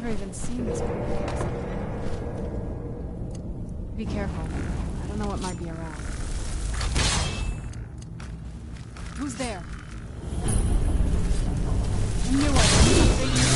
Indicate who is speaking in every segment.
Speaker 1: never even seen this before. Be careful. I don't know what might be around. Who's there? I knew I was something.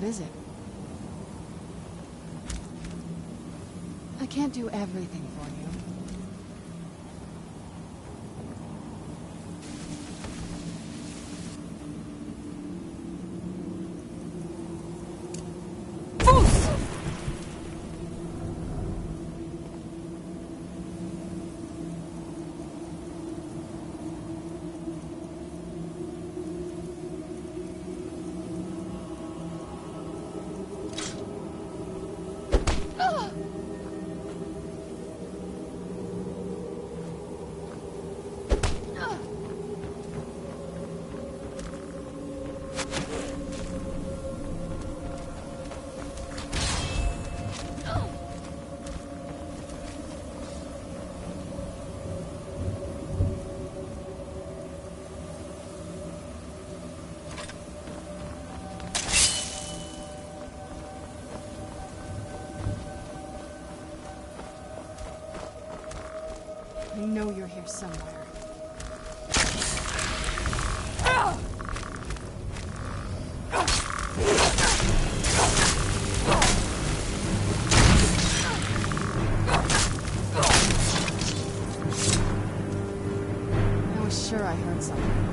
Speaker 1: is it? I can't do everything for you. I know you're here somewhere. I was sure I heard something.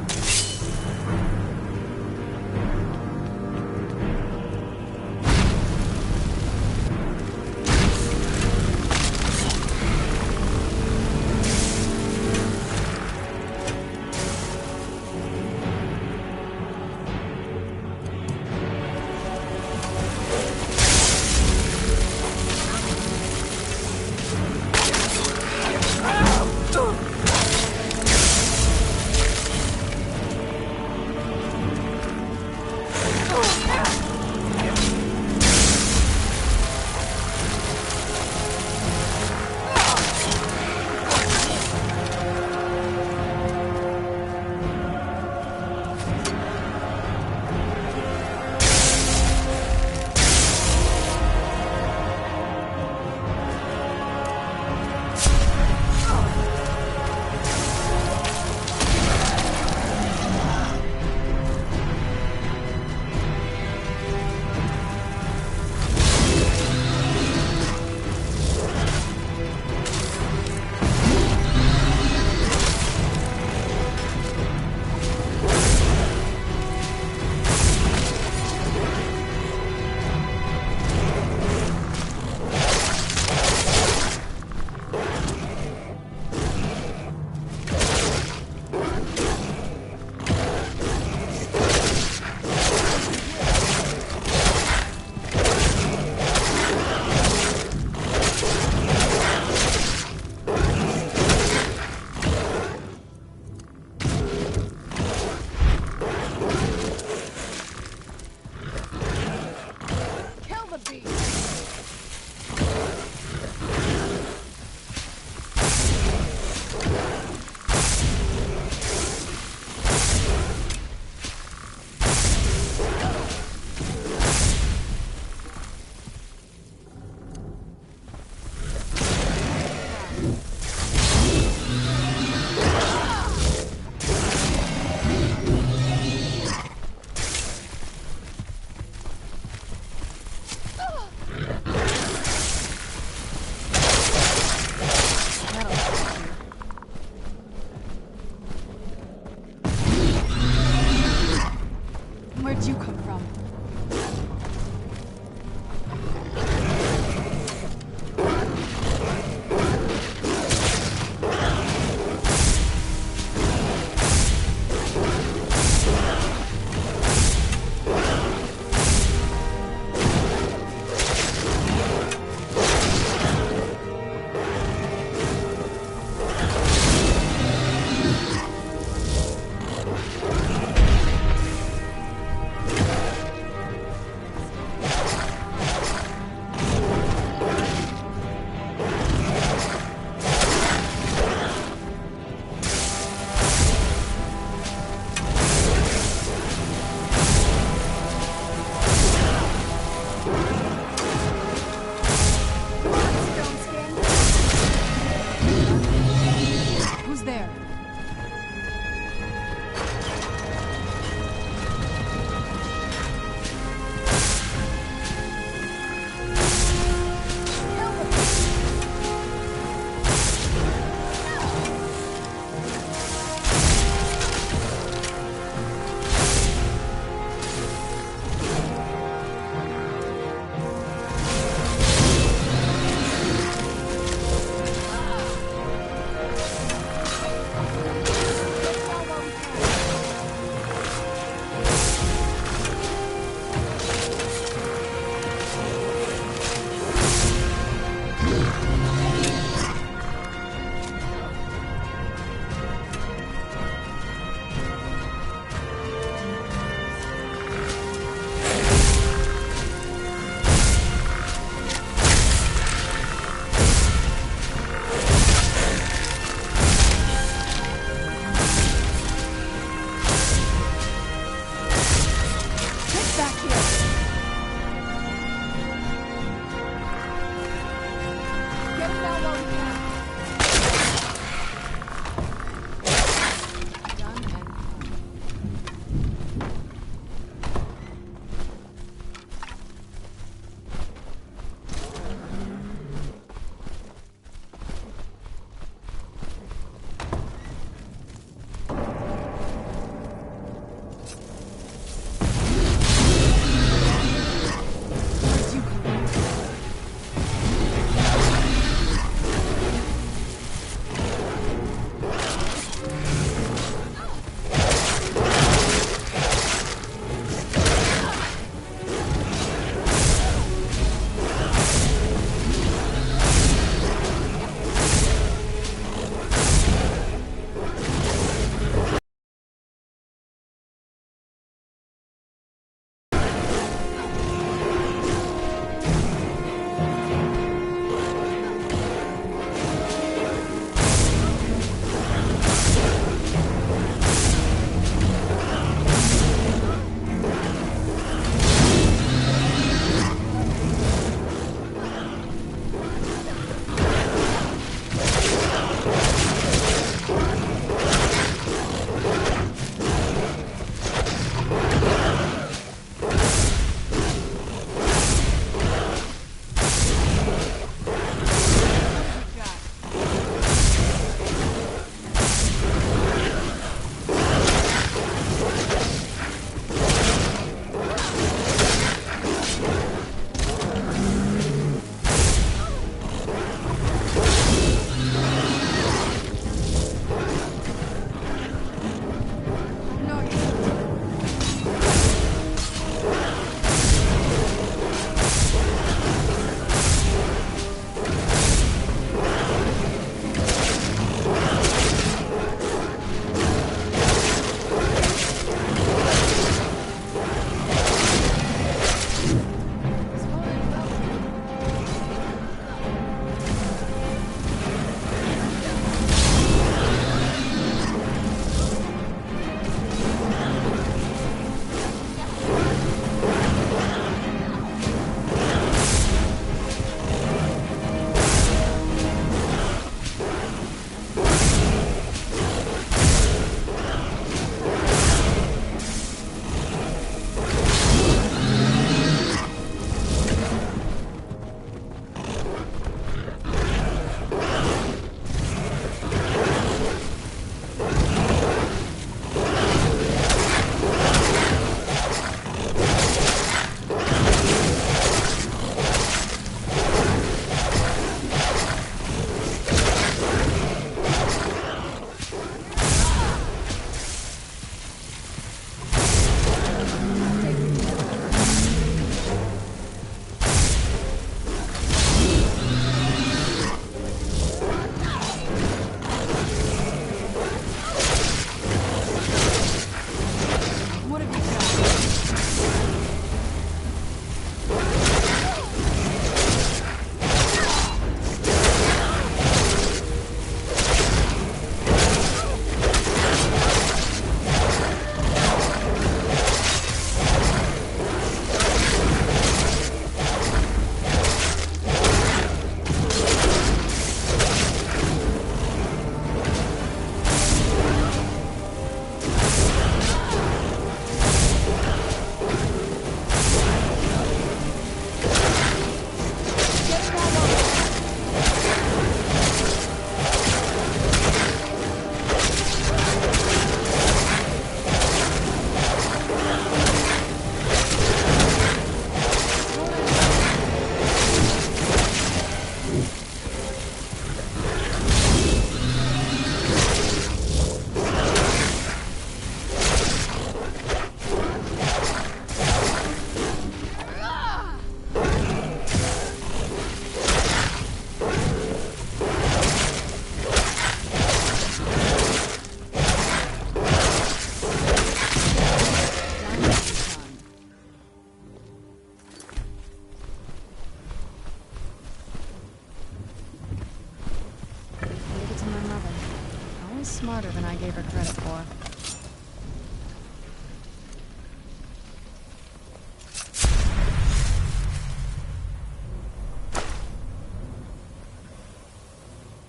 Speaker 1: smarter than I gave her credit for.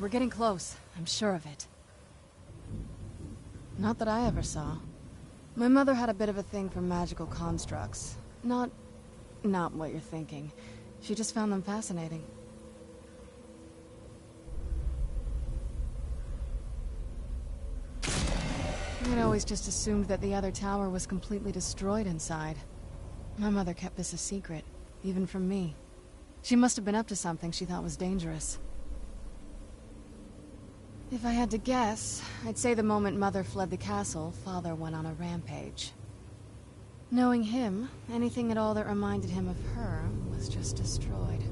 Speaker 1: We're getting close, I'm sure of it. Not that I ever saw. My mother had a bit of a thing for magical constructs. Not what you're thinking. She just found them fascinating. I'd always just assumed that the other tower was completely destroyed inside. My mother kept this a secret, even from me. She must have been up to something she thought was dangerous. If I had to guess, I'd say the moment Mother fled the castle, Father went on a rampage. Knowing him, anything at all that reminded him of her was just destroyed.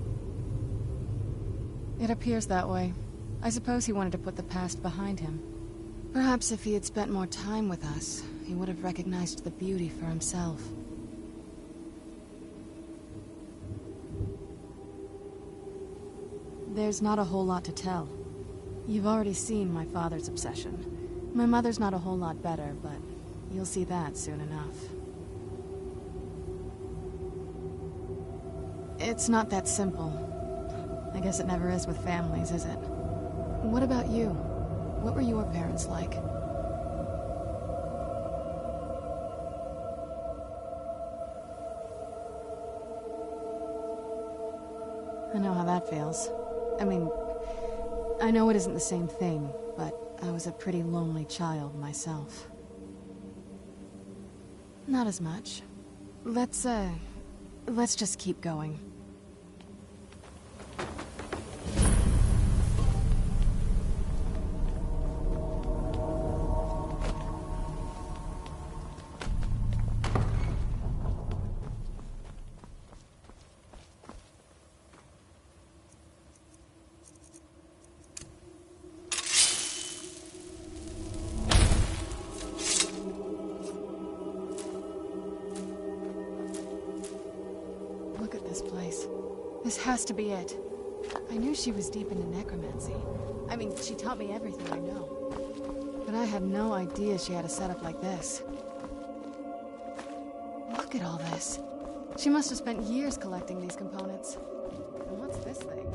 Speaker 1: It appears that way. I suppose he wanted to put the past behind him. Perhaps if he had spent more time with us, he would have recognized the beauty for himself. There's not a whole lot to tell. You've already seen my father's obsession. My mother's not a whole lot better, but you'll see that soon enough. It's not that simple. I guess it never is with families, is it? What about you? What were your parents like? I know how that feels. I mean, I know it isn't the same thing, but I was a pretty lonely child myself. Not as much. Let's just keep going. This has to be it. I knew she was deep into necromancy. I mean, she taught me everything I know. But I had no idea she had a setup like this. Look at all this. She must have spent years collecting these components. And what's this thing?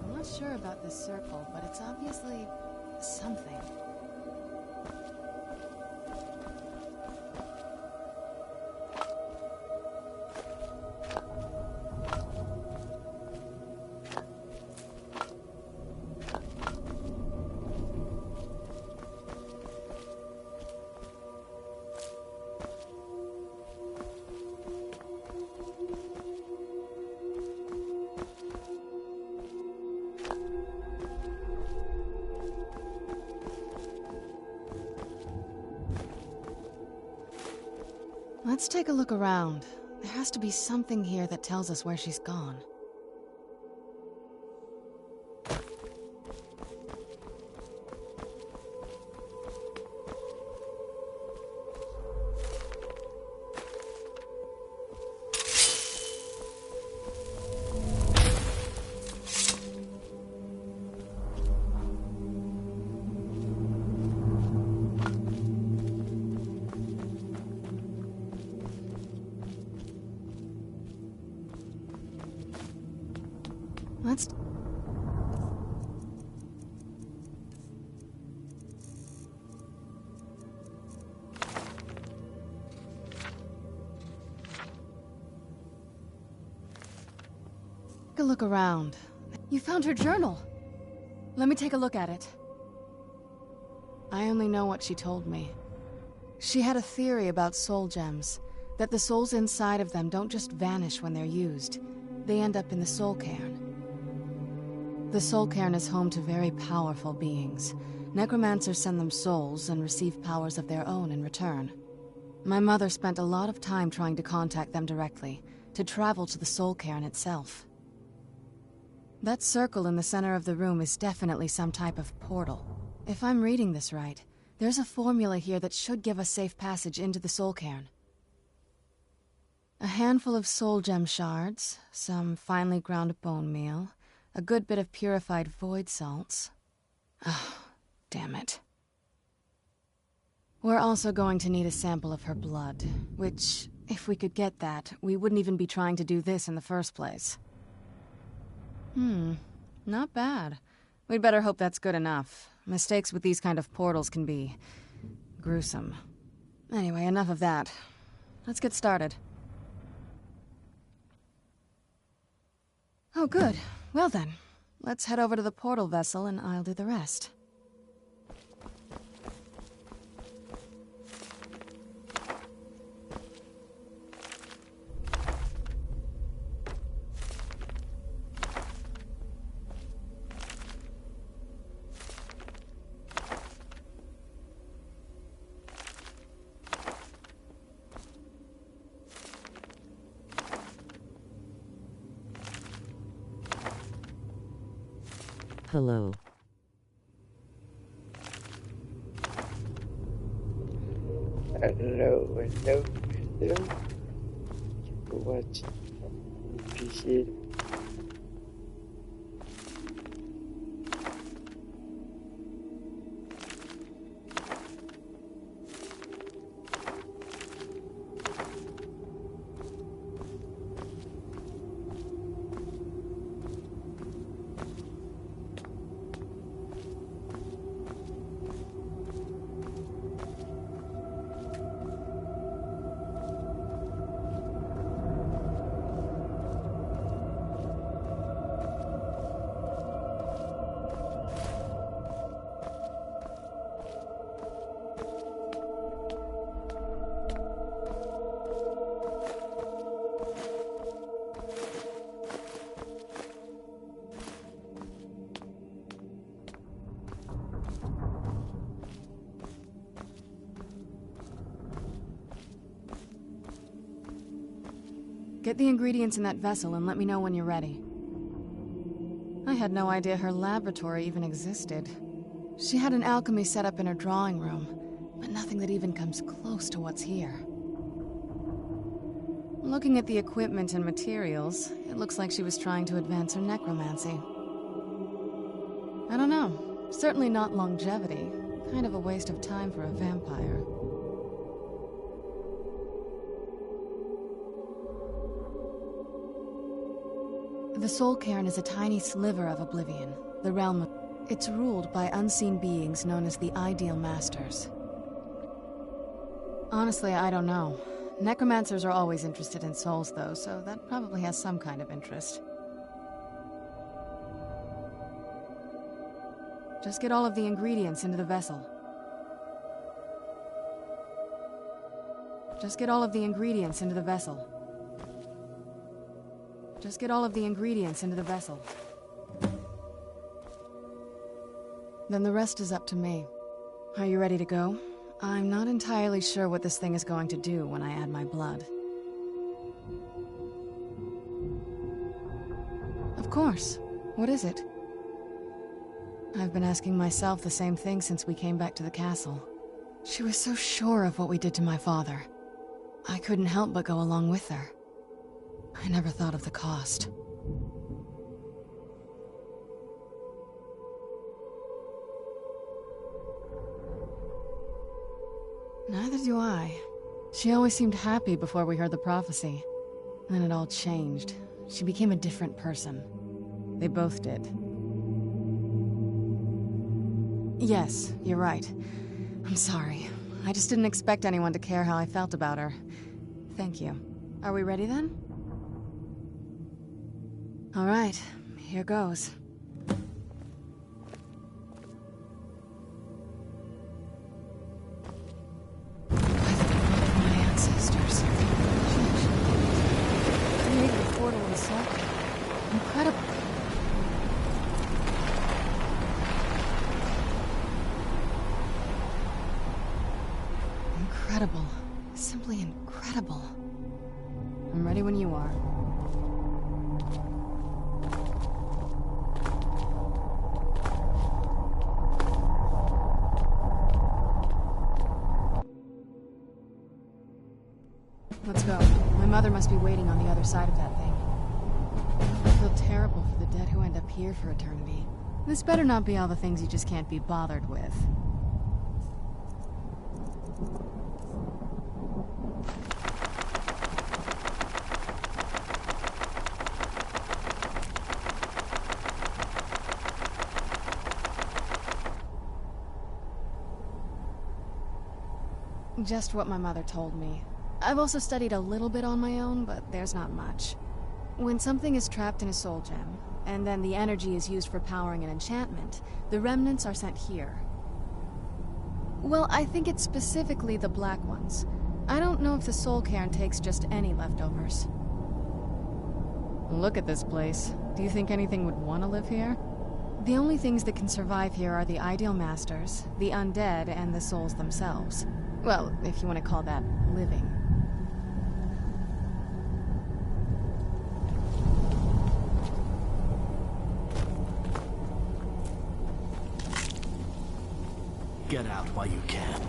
Speaker 1: I'm not sure about this circle, but it's obviously something. Let's take a look around. There has to be something here that tells us where she's gone. Let's... take a look around. You found her journal. Let me take a look at it. I only know what she told me. She had a theory about soul gems, that the souls inside of them don't just vanish when they're used. They end up in the soul cairn. The soul cairn is home to very powerful beings. Necromancers send them souls and receive powers of their own in return. My mother spent a lot of time trying to contact them directly, to travel to the soul cairn itself. That circle in the center of the room is definitely some type of portal. If I'm reading this right, there's a formula here that should give us safe passage into the soul cairn. A handful of soul gem shards, some finely ground bone meal, a good bit of purified void salts. Oh, damn it. We're also going to need a sample of her blood, which, if we could get that, we wouldn't even be trying to do this in the first place. Not bad. We'd better hope that's good enough. Mistakes with these kind of portals can be gruesome. Anyway, enough of that. Let's get started. Oh, good. Well then, let's head over to the portal vessel and I'll do the rest.
Speaker 2: Hello.
Speaker 3: Hello. What? Appreciate it.
Speaker 1: Get the ingredients in that vessel and let me know when you're ready. I had no idea her laboratory even existed. She had an alchemy set up in her drawing room, but nothing that even comes close to what's here. Looking at the equipment and materials, it looks like she was trying to advance her necromancy. I don't know. Certainly not longevity. Kind of a waste of time for a vampire. The Soul Cairn is a tiny sliver of oblivion, the realm of... It's ruled by unseen beings known as the Ideal Masters. Honestly, I don't know. Necromancers are always interested in souls, though, so that probably has some kind of interest. Just get all of the ingredients into the vessel. Just get all of the ingredients into the vessel. Just get all of the ingredients into the vessel. Then the rest is up to me. Are you ready to go? I'm not entirely sure what this thing is going to do when I add my blood. Of course. What is it? I've been asking myself the same thing since we came back to the castle. She was so sure of what we did to my father. I couldn't help but go along with her. I never thought of the cost. Neither do I. She always seemed happy before we heard the prophecy. Then it all changed. She became a different person. They both did. Yes, you're right. I'm sorry. I just didn't expect anyone to care how I felt about her. Thank you. Are we ready then? All right, here goes. By the blood of my ancestors. Created a portal in the soul. Incredible. Incredible. Simply incredible. I'm ready when you are. Let's go. My mother must be waiting on the other side of that thing. feel terrible for the dead who end up here for eternity. This better not be all the things you just can't be bothered with. Just what my mother told me. I've also studied a little bit on my own, but there's not much. When something is trapped in a soul gem, and then the energy is used for powering an enchantment, the remnants are sent here. Well, I think it's specifically the black ones. I don't know if the soul cairn takes just any leftovers. Look at this place. Do you think anything would want to live here? The only things that can survive here are the ideal masters, the undead, and the souls themselves. Well, if you want to call that living.
Speaker 2: Get out while you can.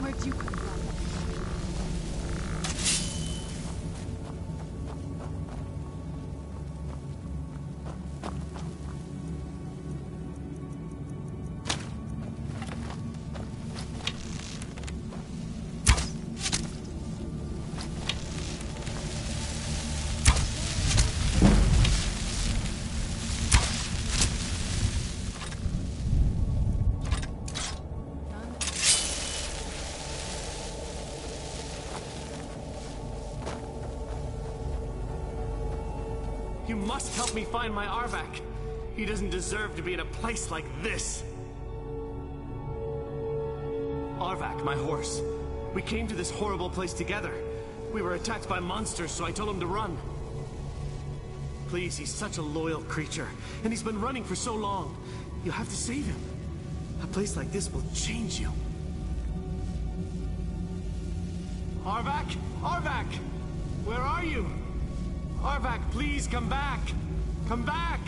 Speaker 1: Where'd you come from?
Speaker 2: You must help me find my Arvak. He doesn't deserve to be in a place like this. Arvak, my horse. We came to this horrible place together. We were attacked by monsters, so I told him to run. Please, he's such a loyal creature, and he's been running for so long. You have to save him. A place like this will change you. Arvak? Arvak! Where are you? Arvak, please come back! Come back!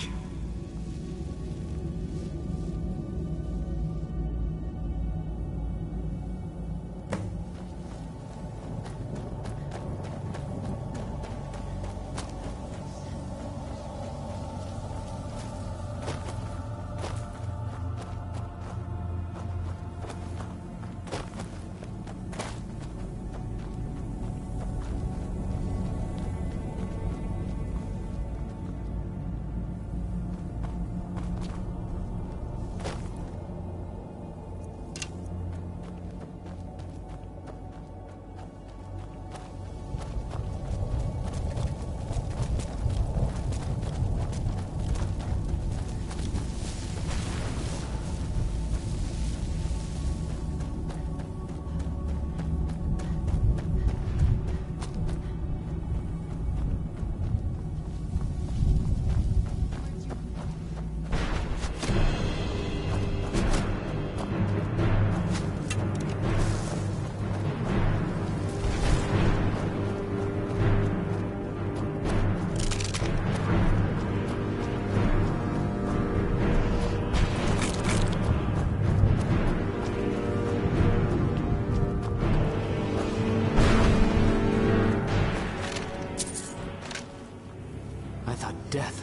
Speaker 2: Death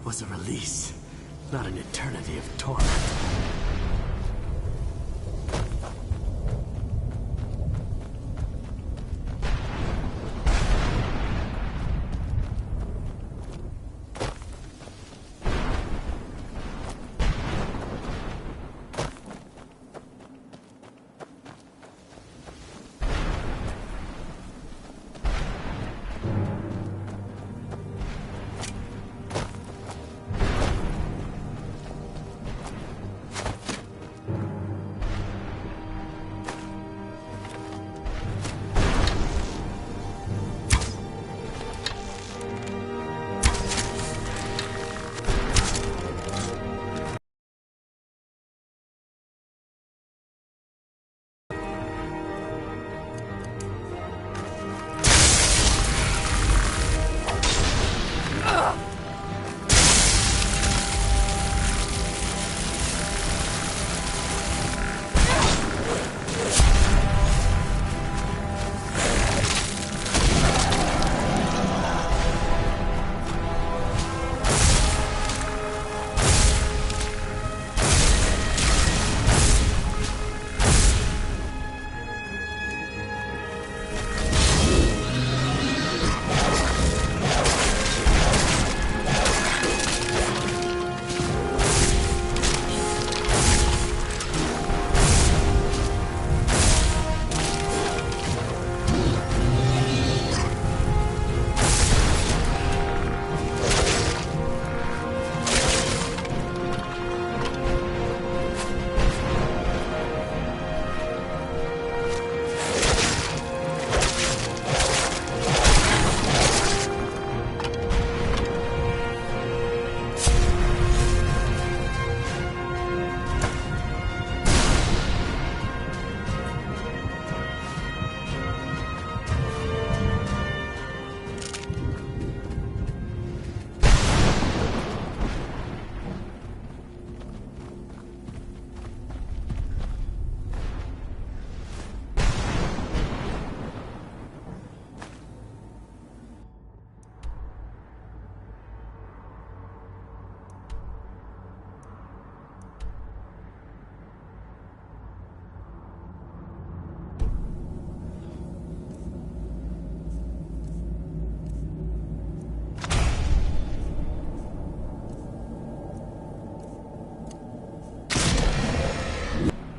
Speaker 2: was a release, not an eternity of torment.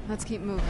Speaker 1: Let's keep moving.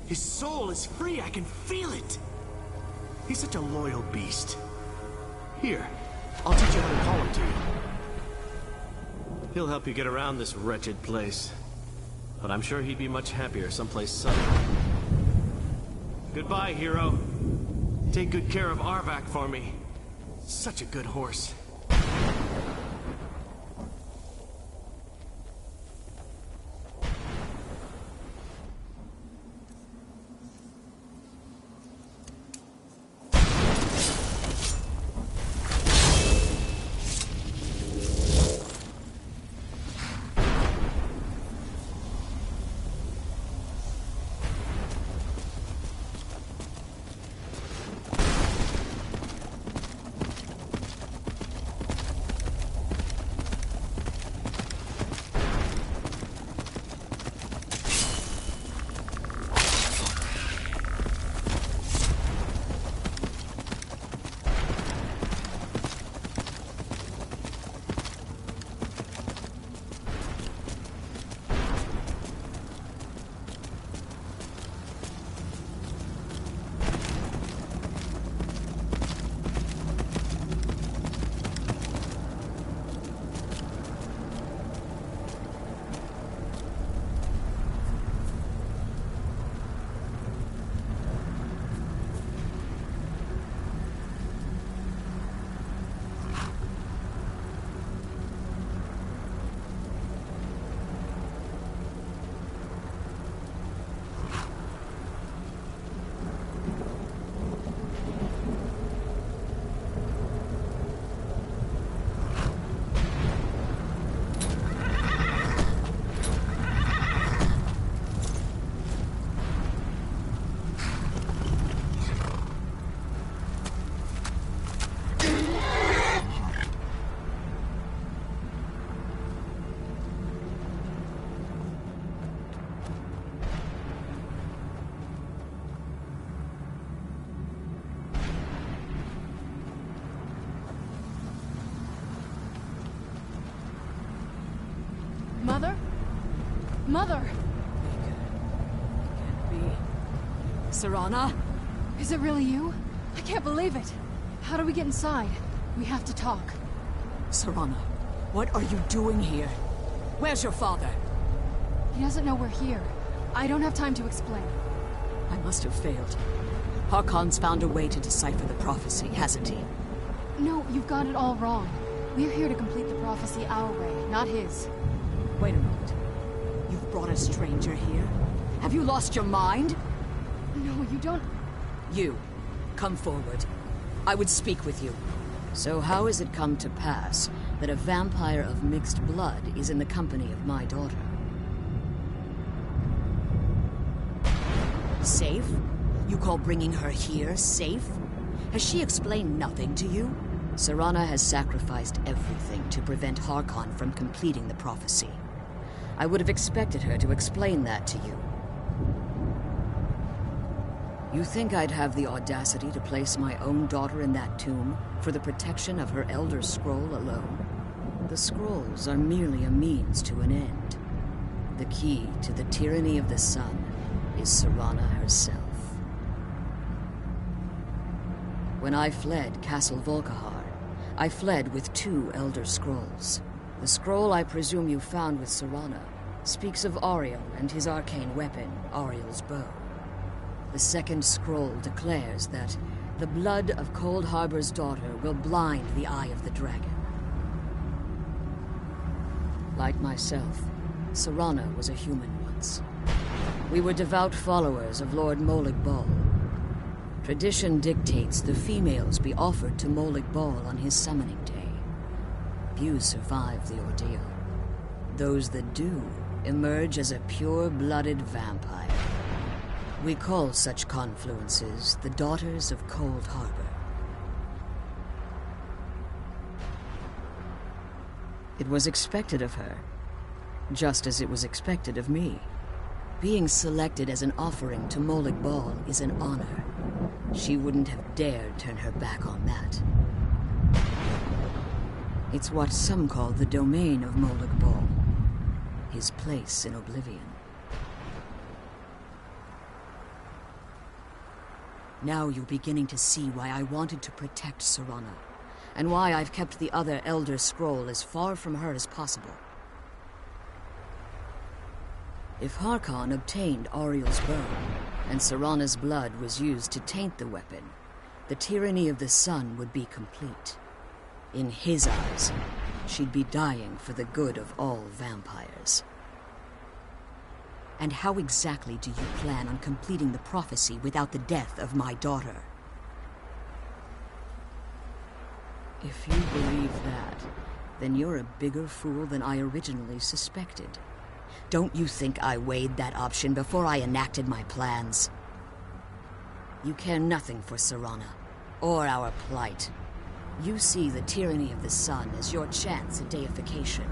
Speaker 2: His soul is free, I can feel it! He's such a loyal beast. Here, I'll teach you how to call him to you. He'll help you get around this wretched place. But I'm sure he'd be much happier someplace southern. Goodbye, hero. Take good care of Arvak for me. Such a good horse.
Speaker 1: Mother? Mother!
Speaker 4: Can't be. Serana?
Speaker 1: Is it really you? I can't believe it. How do we get inside? We have to talk.
Speaker 4: Serana, what are you doing here? Where's your father?
Speaker 1: He doesn't know we're here. I don't have time to explain.
Speaker 4: I must have failed. Harkon's found a way to decipher the prophecy, hasn't he?
Speaker 1: No, you've got it all wrong. We're here to complete the prophecy our way, not his.
Speaker 4: Wait a moment. You've brought a stranger here? Have you lost your mind?
Speaker 1: No, you don't...
Speaker 4: You, come forward. I would speak with you.
Speaker 5: So how has it come to pass that a vampire of mixed blood is in the company of my daughter?
Speaker 4: Safe? You call bringing her here safe? Has she explained nothing to you?
Speaker 5: Serana has sacrificed everything to prevent Harkon from completing the prophecy. I would have expected her to explain that to you. You think I'd have the audacity to place my own daughter in that tomb for the protection of her Elder Scroll alone? The scrolls are merely a means to an end. The key to the tyranny of the sun is Serana herself. When I fled Castle Volkihar, I fled with 2 Elder Scrolls. The scroll I presume you found with Serana speaks of Ariel and his arcane weapon, Ariel's bow. The second scroll declares that the blood of Cold Harbor's daughter will blind the eye of the dragon. Like myself, Serana was a human once. We were devout followers of Lord Molig Bal. Tradition dictates the females be offered to Molig Bal on his summoning day. Few survive the ordeal. Those that do emerge as a pure-blooded vampire. We call such confluences the Daughters of Cold Harbor. It was expected of her, just as it was expected of me. Being selected as an offering to Molig Bal is an honor. She wouldn't have dared turn her back on that. It's what some call the domain of Molig Bal, his place in oblivion. Now you're beginning to see why I wanted to protect Serana, and why I've kept the other Elder Scroll as far from her as possible. If Harkon obtained Ariel's bone, and Serana's blood was used to taint the weapon, the tyranny of the sun would be complete. In his eyes, she'd be dying for the good of all vampires. And how exactly do you plan on completing the prophecy without the death of my daughter? If you believe that, then you're a bigger fool than I originally suspected. Don't you think I weighed that option before I enacted my plans? You care nothing for Serana, or our plight. You see the tyranny of the sun as your chance at deification.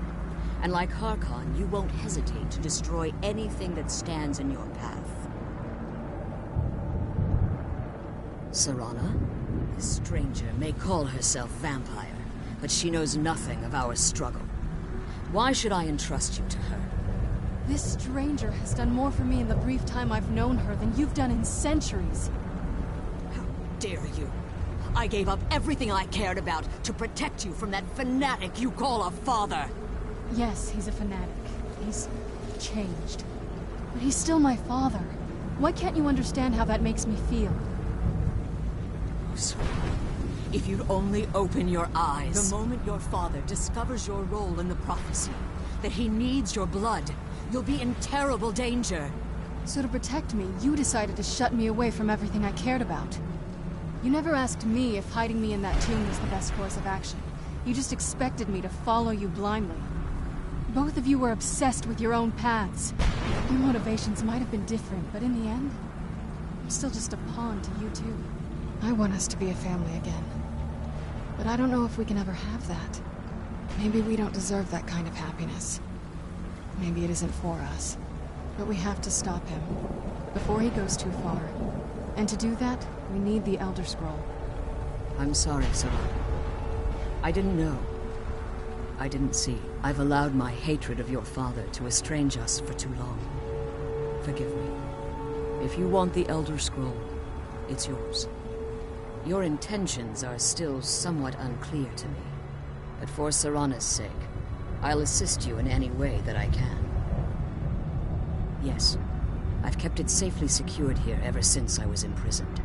Speaker 5: And like Harkon, you won't hesitate to destroy anything that stands in your path. Serana? This stranger may call herself vampire, but she knows nothing of our struggle. Why should I entrust you to her?
Speaker 1: This stranger has done more for me in the brief time I've known her than you've done in centuries.
Speaker 5: How dare you? I gave up everything I cared about to protect you from that fanatic you call a father.
Speaker 1: Yes, he's a fanatic. He's changed. But he's still my father. Why can't you understand how that makes me feel?
Speaker 5: Oh, Serana, if you'd only open your eyes. The moment your father discovers your role in the prophecy, that he needs your blood, you'll be in terrible danger.
Speaker 1: So to protect me, you decided to shut me away from everything I cared about. You never asked me if hiding me in that tomb was the best course of action. You just expected me to follow you blindly. Both of you were obsessed with your own paths. Your motivations might have been different, but in the end, I'm still just a pawn to you two. I want us to be a family again. But I don't know if we can ever have that. Maybe we don't deserve that kind of happiness. Maybe it isn't for us. But we have to stop him, before he goes too far. And to do that, we need the Elder Scroll.
Speaker 5: I'm sorry, Serana. I didn't know. I didn't see. I've allowed my hatred of your father to estrange us for too long. Forgive me. If you want the Elder Scroll, it's yours. Your intentions are still somewhat unclear to me, but for Serana's sake, I'll assist you in any way that I can. Yes, I've kept it safely secured here ever since I was imprisoned.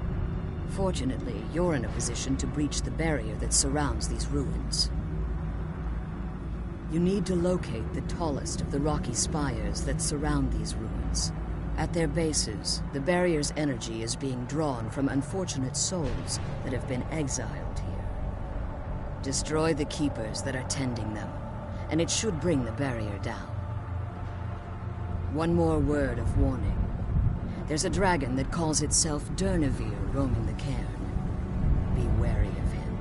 Speaker 5: Fortunately, you're in a position to breach the barrier that surrounds these ruins. You need to locate the tallest of the rocky spires that surround these ruins. At their bases, the barrier's energy is being drawn from unfortunate souls that have been exiled here. Destroy the keepers that are tending them, and it should bring the barrier down. One more word of warning. There's a dragon that calls itself Durnevere roaming the cairn. Be wary of him.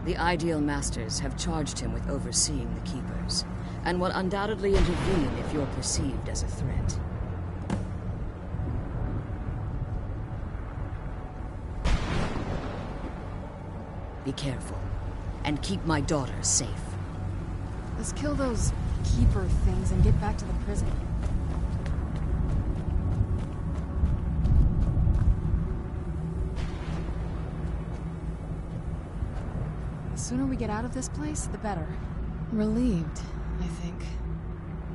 Speaker 5: The Ideal Masters have charged him with overseeing the Keepers, and will undoubtedly intervene if you're perceived as a threat. Be careful, and keep my daughter safe.
Speaker 1: Let's kill those Keeper things and get back to the prison. The sooner we get out of this place, the better. Relieved, I think.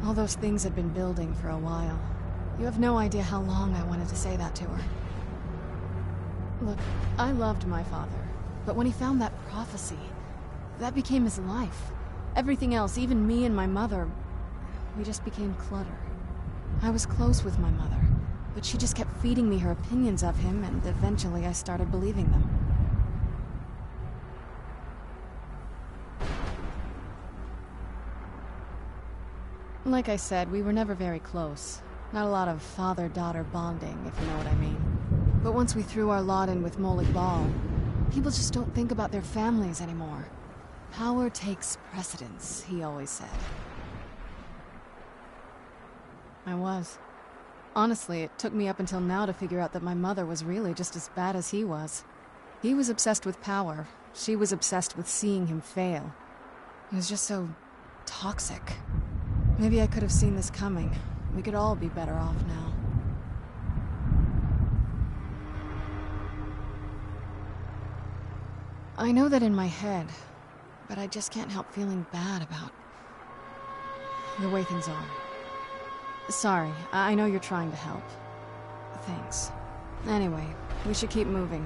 Speaker 1: All those things had been building for a while. You have no idea how long I wanted to say that to her. Look, I loved my father, but when he found that prophecy, that became his life. Everything else, even me and my mother, we just became clutter. I was close with my mother, but she just kept feeding me her opinions of him, and eventually I started believing them. Like I said, we were never very close. Not a lot of father-daughter bonding, if you know what I mean. But once we threw our lot in with Molig Bal, people just don't think about their families anymore. Power takes precedence, he always said. I was. Honestly, it took me up until now to figure out that my mother was really just as bad as he was. He was obsessed with power. She was obsessed with seeing him fail. It was just so toxic. Maybe I could have seen this coming. We could all be better off now. I know that in my head, but I just can't help feeling bad about the way things are. Sorry, I know you're trying to help. Thanks. Anyway, we should keep moving.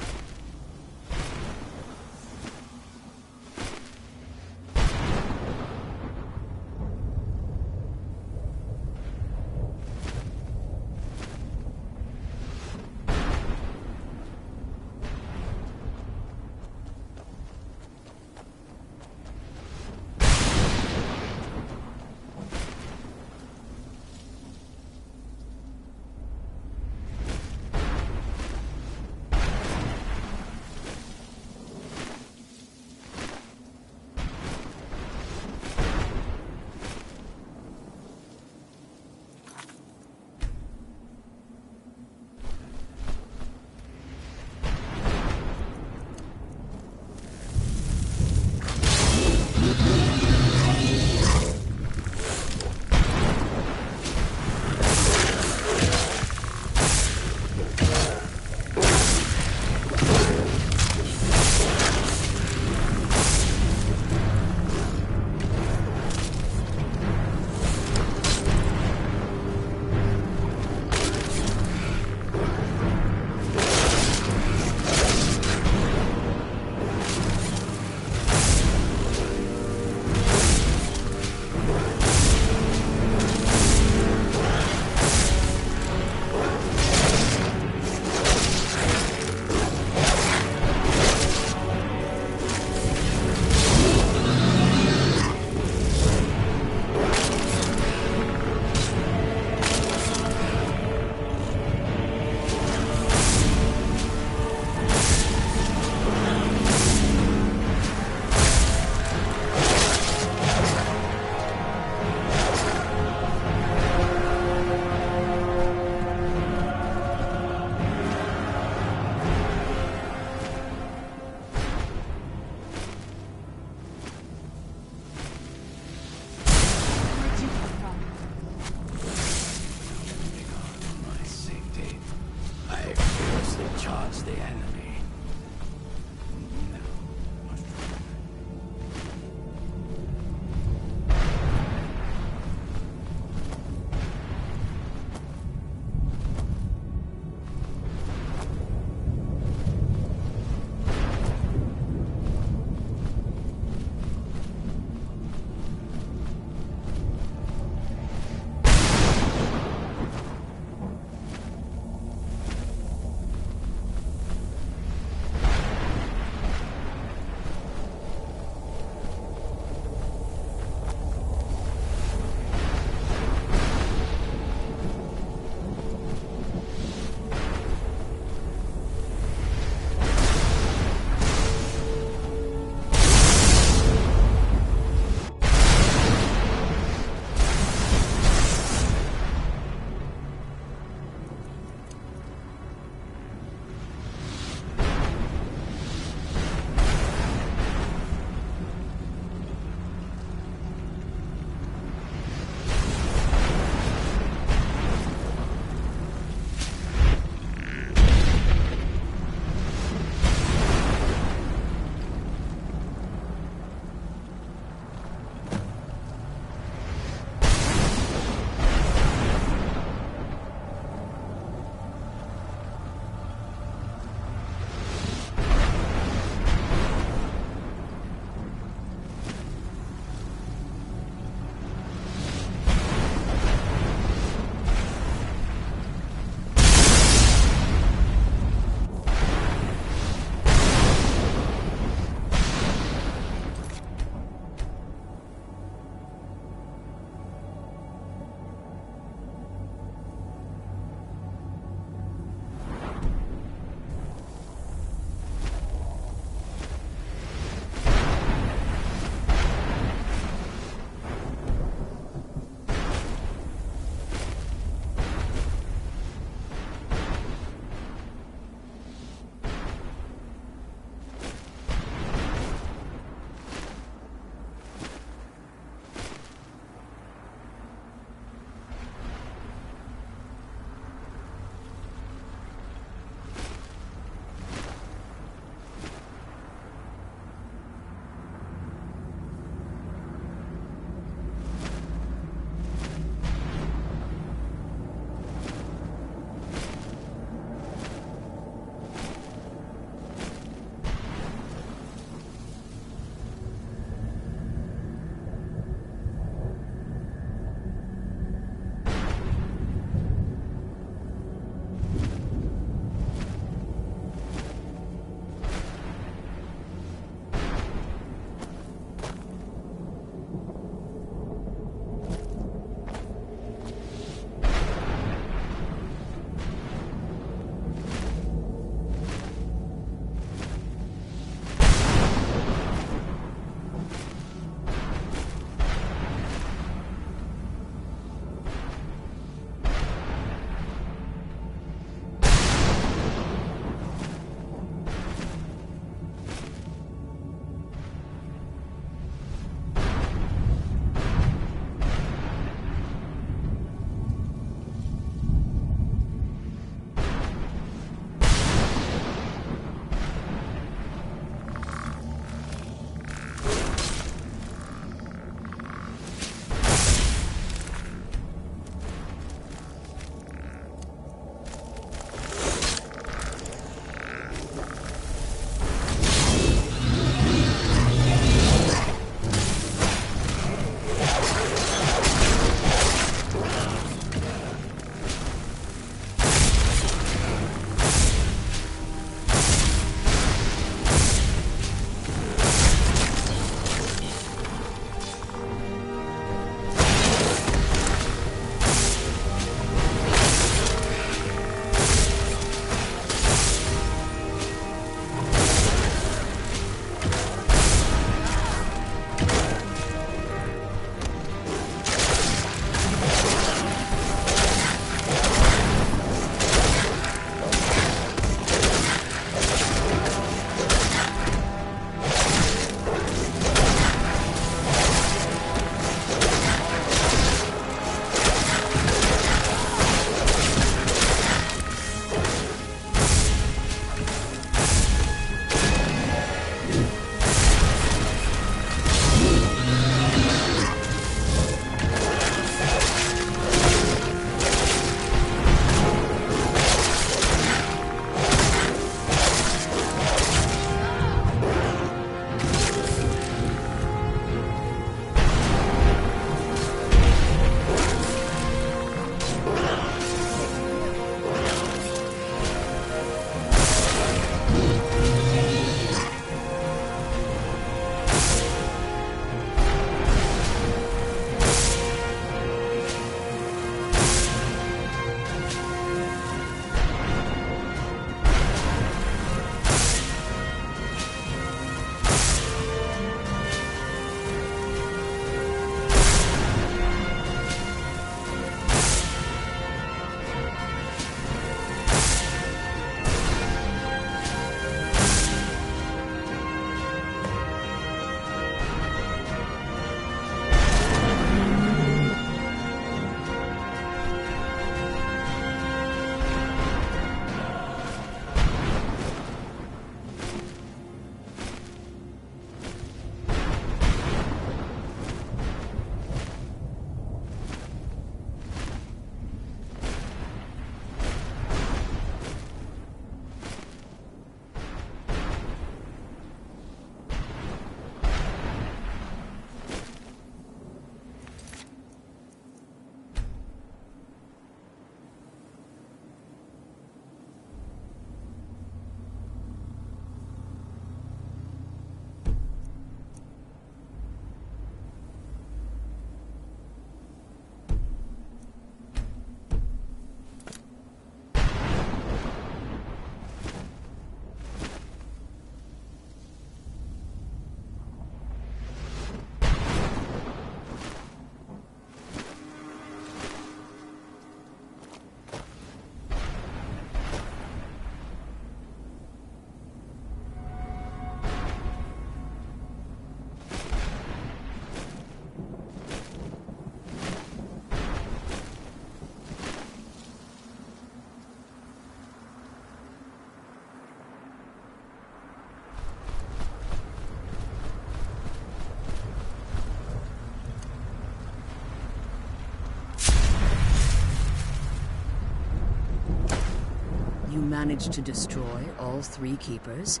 Speaker 5: managed to destroy all 3 keepers?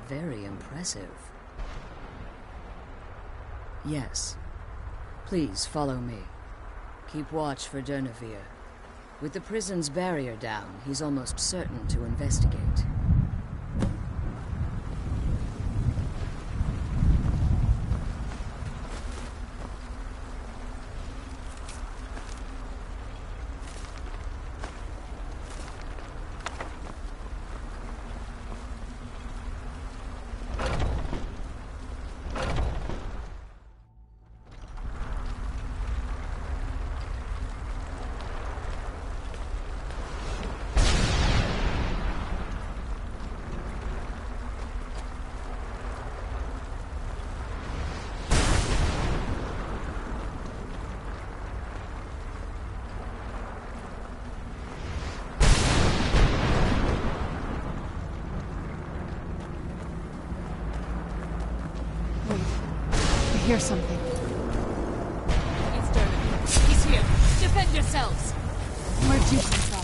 Speaker 5: Very impressive. Yes. Please follow me. Keep watch for Durnevere. With the prison's barrier down, he's almost certain to investigate.
Speaker 1: I hear something.
Speaker 4: It's Durnevere. He's here. Defend yourselves!
Speaker 1: Where'd you come from?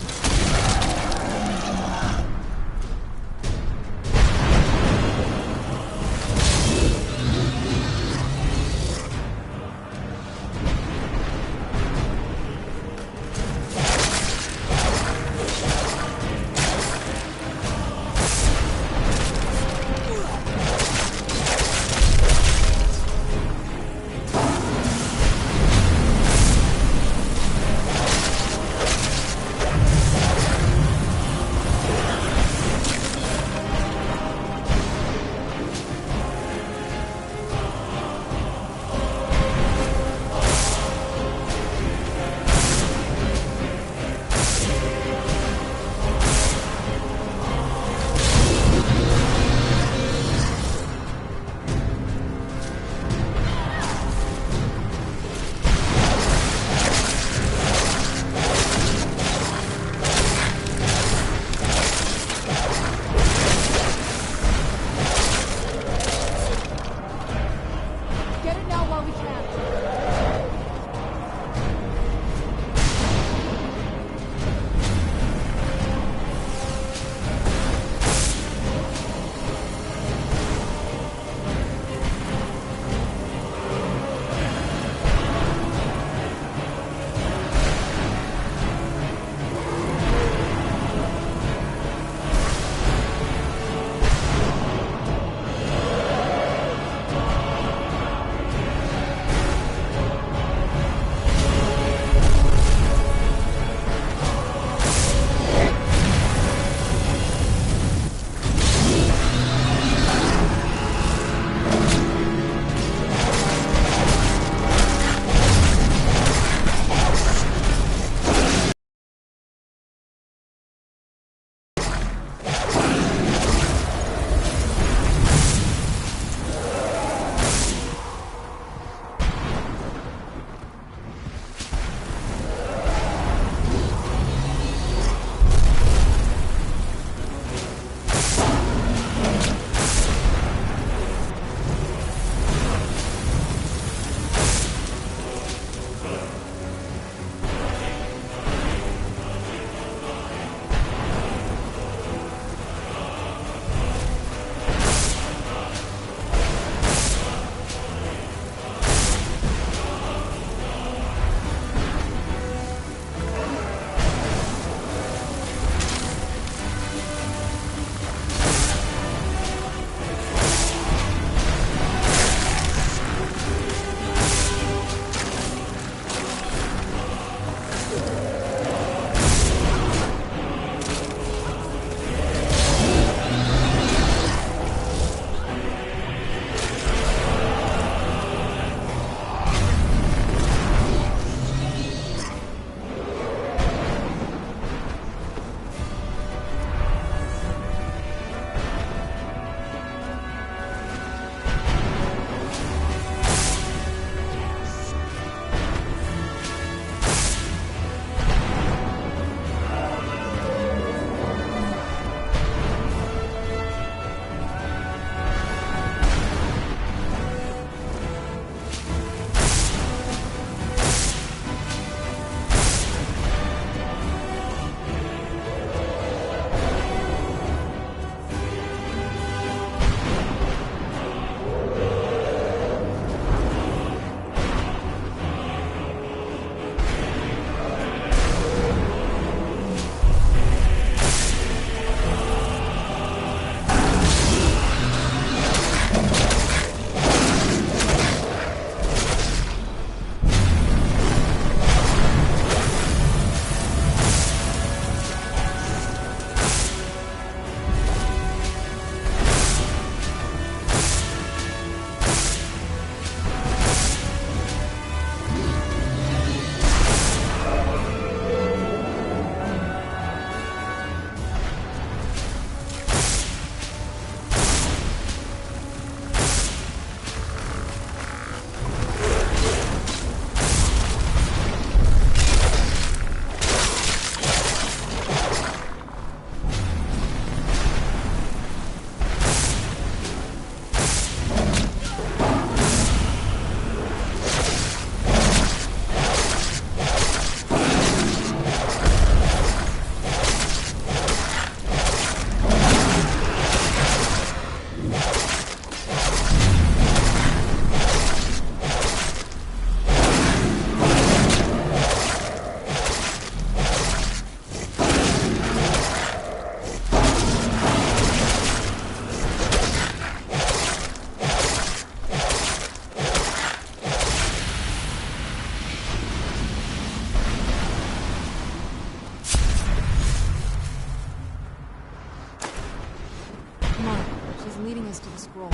Speaker 1: us to the scroll.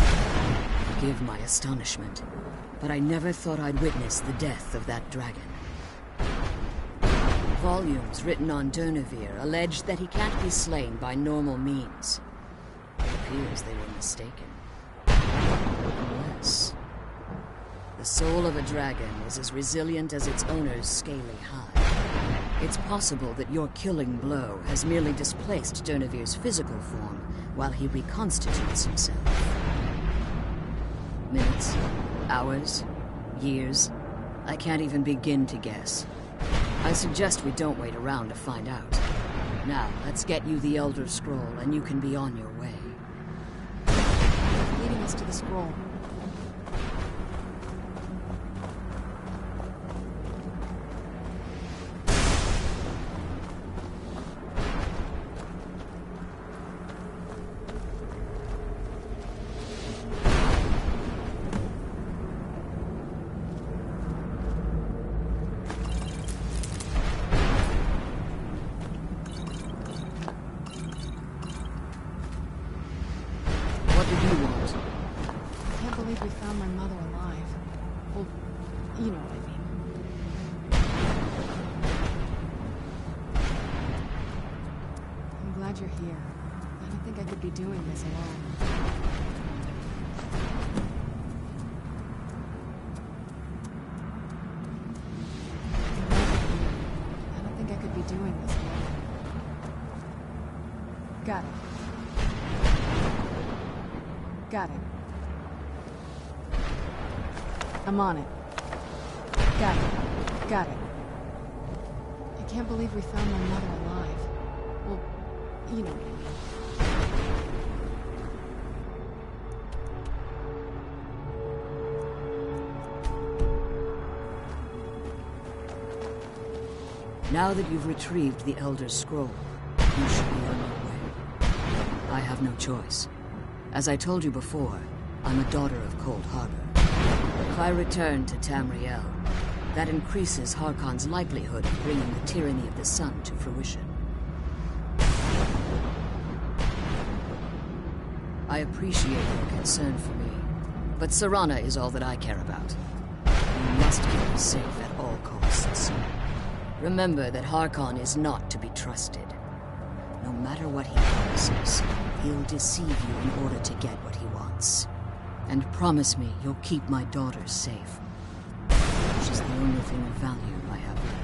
Speaker 5: Forgive my astonishment, but I never thought I'd witness the death of that dragon. Volumes written on Durnevere allege that he can't be slain by normal means. It appears they were mistaken. Unless... the soul of a dragon is as resilient as its owner's scaly hide. It's possible that your killing blow has merely displaced Durnevere's physical form while he reconstitutes himself. Minutes, hours, years, I can't even begin to guess. I suggest we don't wait around to find out. Now, let's get you the Elder Scroll and you can be on your way.
Speaker 1: Leading us to the scroll. We found my mother alive. Well, you know what I mean. I'm glad you're here. I don't think I could be doing this alone. I don't think I could be doing this alone. Got it. Got it. I'm on it. Got it. Got it. I can't believe we found my mother alive. Well, you know what I mean.
Speaker 5: Now that you've retrieved the Elder Scroll, you should be on your way. I have no choice. As I told you before, I'm a daughter of Cold Harbor. If I return to Tamriel, that increases Harkon's likelihood of bringing the tyranny of the sun to fruition. I appreciate your concern for me, but Serana is all that I care about. You must keep her safe at all costs. Remember that Harkon is not to be trusted. No matter what he promises, he'll deceive you in order to get what he wants. And promise me you'll keep my daughter safe. She's the only thing of value I have left.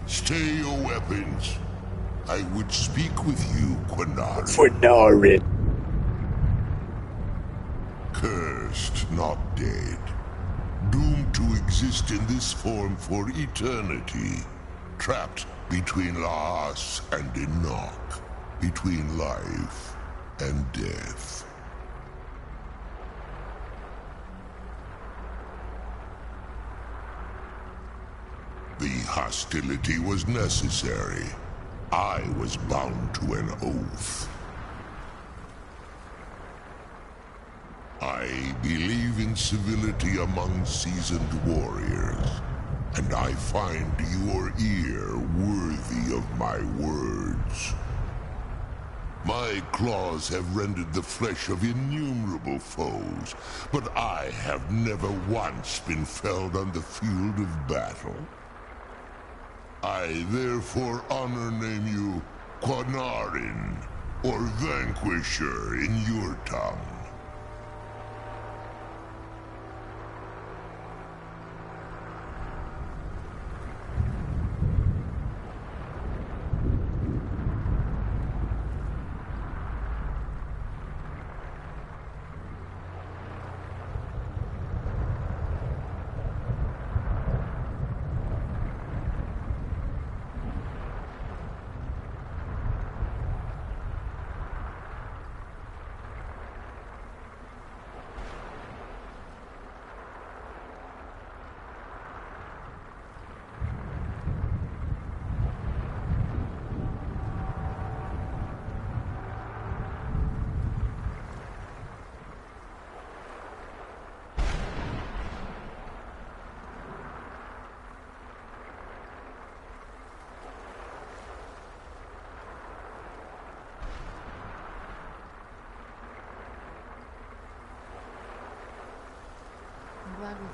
Speaker 6: Stay your weapons. I would speak with you, Quinarin.
Speaker 3: Quinarin.
Speaker 6: Cursed, not dead. Doomed to exist in this form for eternity. Trapped between Laas and Enoch. Between life and death. The hostility was necessary. I was bound to an oath. I believe in civility among seasoned warriors, and I find your ear worthy of my words. My claws have rended the flesh of innumerable foes, but I have never once been felled on the field of battle. I therefore name you Quinarin, or Vanquisher in your tongue.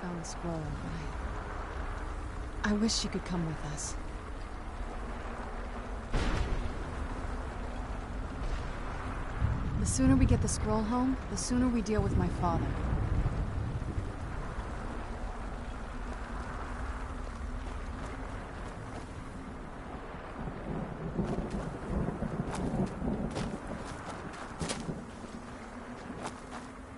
Speaker 1: found the scroll, but I wish she could come with us. The sooner we get the scroll home, the sooner we deal with my father.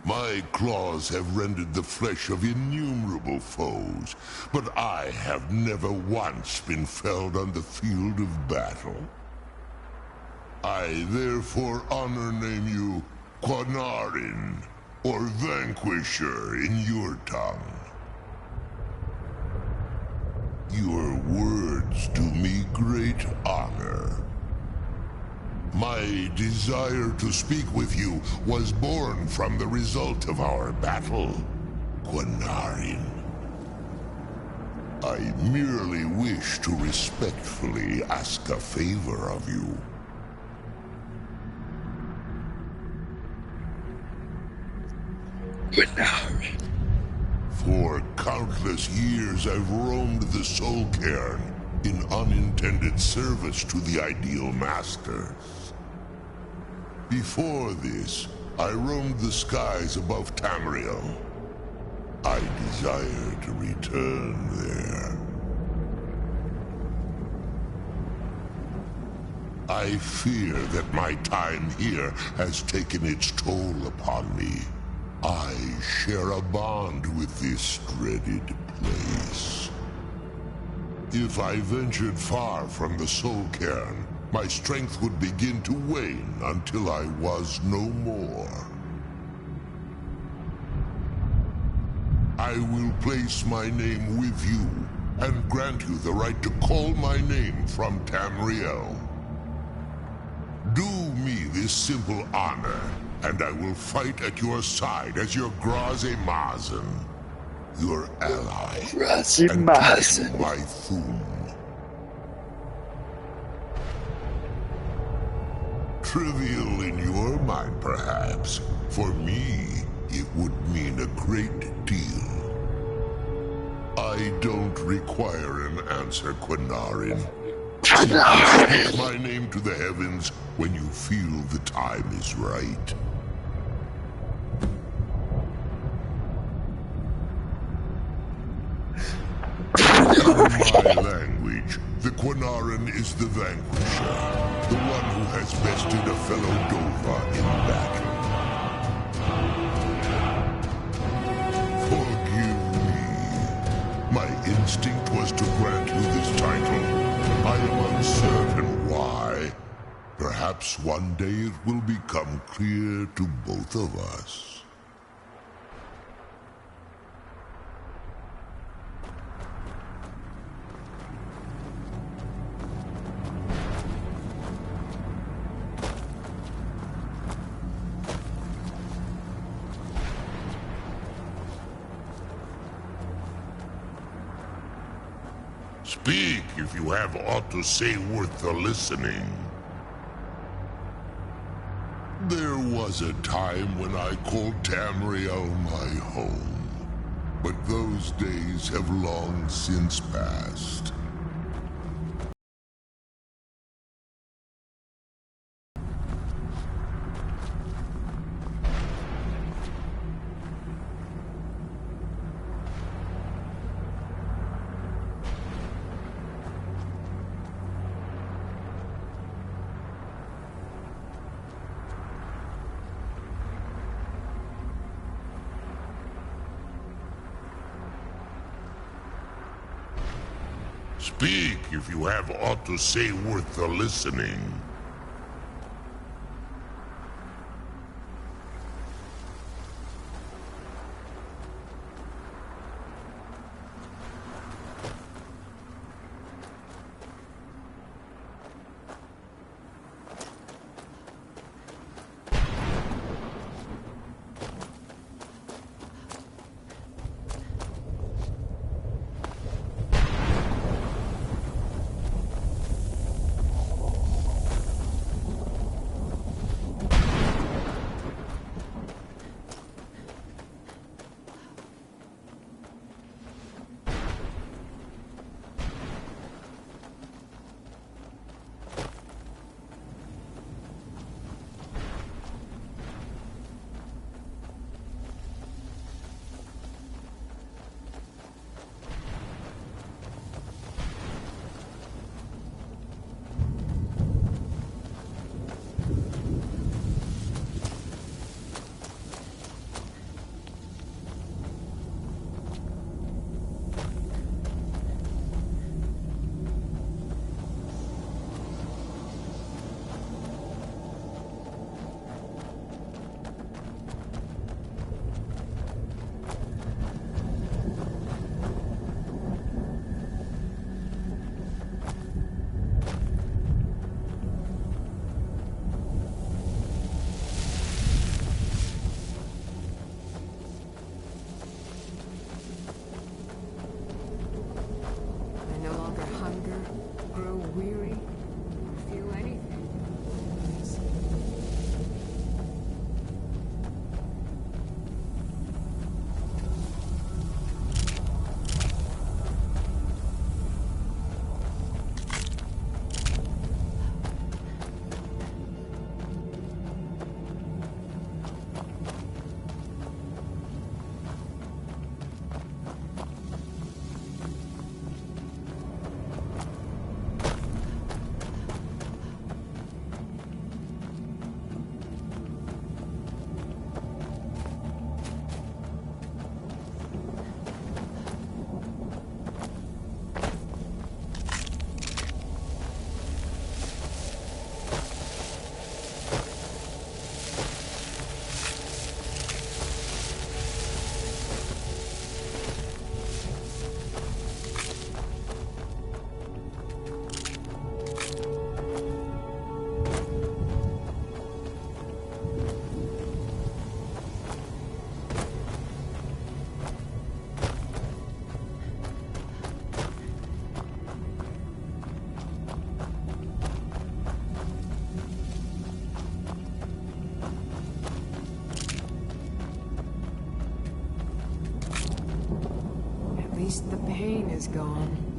Speaker 6: My claws have rendered the flesh of innumerable foes, but I have never once been felled on the field of battle. I therefore honor name you Quanarin, or Vanquisher in your tongue. Your words do me great honor. My desire to speak with you was born from the result of our battle, Quanarin. I merely wish to respectfully ask a favor of you.
Speaker 3: Quanarin.
Speaker 6: For countless years I've roamed the Soul Cairn in unintended service to the ideal masters. Before this, I roamed the skies above Tamriel. I desire to return there. I fear that my time here has taken its toll upon me. I share a bond with this dreaded place. If I ventured far from the Soul Cairn, my strength would begin to wane until I was no more. I will place my name with you and grant you the right to call my name from Tamriel. Do me this simple honor, and I will fight at your side as your Graze Mazen, your ally,
Speaker 3: Graze
Speaker 6: and
Speaker 3: Mazen.
Speaker 6: teach you my Thum. Trivial in your mind, perhaps. For me, it would mean a great deal. I don't require an answer, Quanarin. Speak my name to the heavens when you feel the time is right. In my language, the Quanarin is the vanquisher, the one who has bested a fellow Dova in battle. Forgive me. My instinct was to grant you this title. I am uncertain why. Perhaps one day it will become clear to both of us. Speak if you have aught to say worth the listening. There was a time when I called Tamriel my home, but those days have long since passed. Speak if you have aught to say worth the listening.
Speaker 7: least the pain is gone.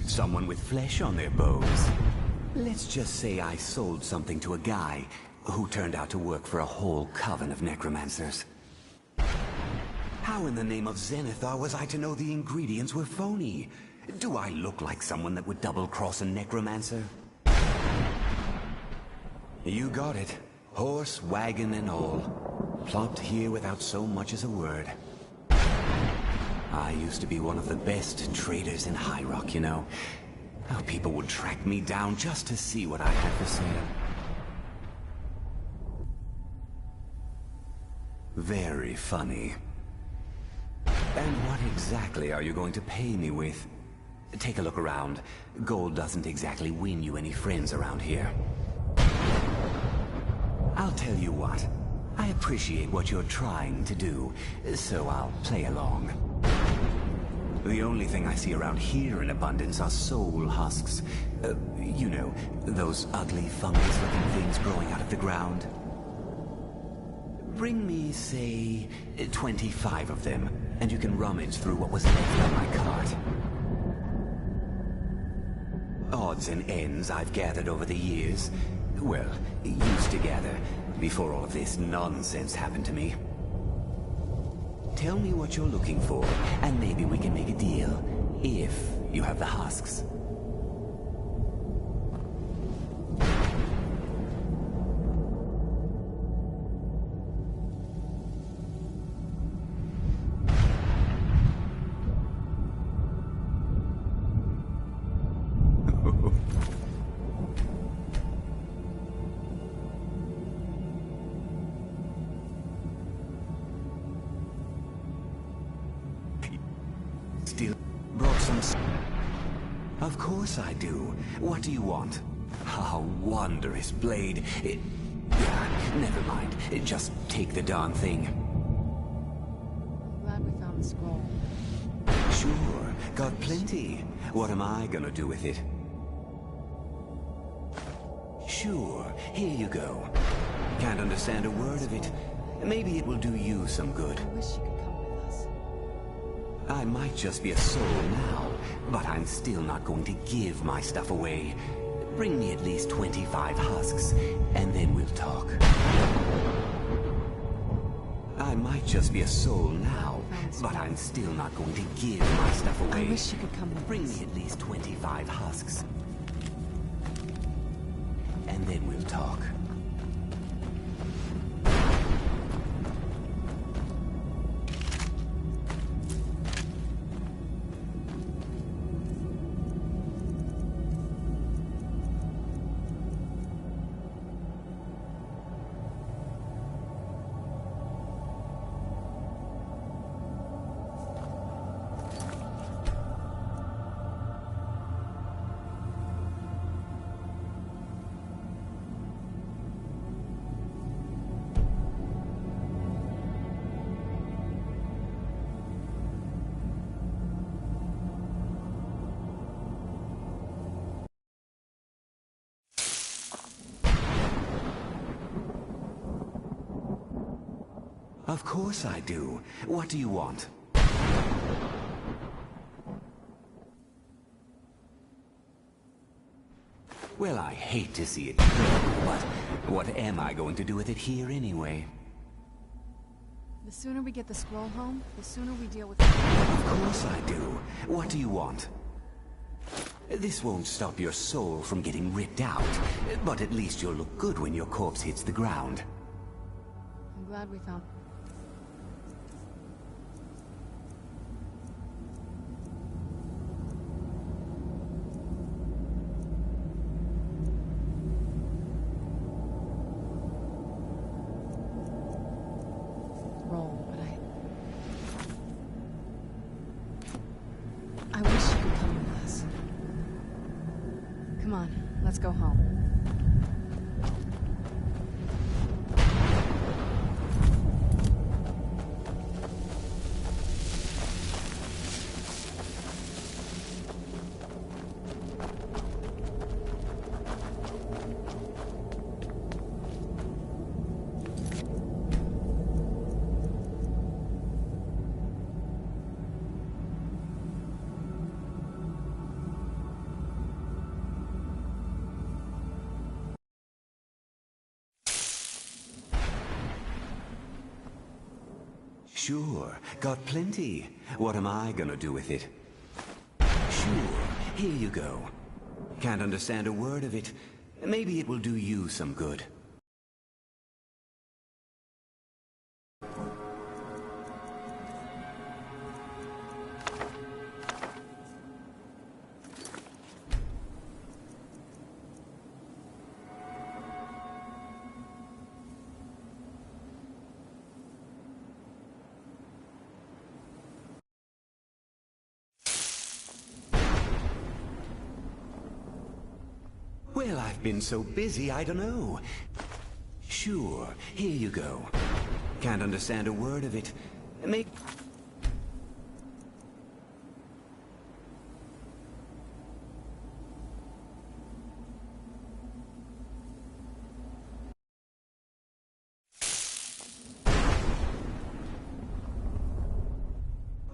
Speaker 8: Someone with flesh on their bones. Let's just say I sold something to a guy who turned out to work for a whole coven of necromancers. How in the name of Zenithar was I to know the ingredients were phony? Do I look like someone that would double-cross a necromancer? You got it. Horse, wagon, and all. Plopped here without so much as a word. I used to be one of the best traders in High Rock, you know. How people would track me down just to see what I had for sale. Very funny. And what exactly are you going to pay me with? Take a look around. Gold doesn't exactly win you any friends around here. I'll tell you what. I appreciate what you're trying to do, so I'll play along. The only thing I see around here in abundance are soul husks. You know, those ugly fungus-looking things growing out of the ground. Bring me, say, 25 of them, and you can rummage through what was left on my cart. Odds and ends I've gathered over the years. Well, used to gather, before all of this nonsense happened to me. Tell me what you're looking for, and maybe we can make a deal, if you have the husks. Still brought some... Of course I do. What do you want? Oh, wondrous blade. Never mind. Just take the darn thing.
Speaker 1: I'm glad we found the scroll.
Speaker 8: Sure. Got plenty. What am I gonna do with it? Sure. Here you go. Can't understand a word of it. Maybe it will do you some good.
Speaker 1: I wish you could come with us.
Speaker 8: I might just be a soul now, but I'm still not going to give my stuff away. Bring me at least 25 husks, and then we'll talk. I might just be a soul now, but I'm still not going to give my stuff away.
Speaker 1: I wish you could come with
Speaker 8: Bring
Speaker 1: us.
Speaker 8: me at least 25 husks, and then we'll talk. Of course I do. What do you want? Well, I hate to see it go, but what am I going to do with it here anyway?
Speaker 1: The sooner we get the scroll home, the sooner we deal with...
Speaker 8: Of course I do. What do you want? This won't stop your soul from getting ripped out, but at least you'll look good when your corpse hits the ground.
Speaker 1: I'm glad we found... roll, but I wish you could come with us. Come on, let's go home.
Speaker 8: Sure, got plenty. What am I gonna do with it? Sure, here you go. Can't understand a word of it. Maybe it will do you some good. Well, I've been so busy, I don't know. Sure, here you go. Can't understand a word of it.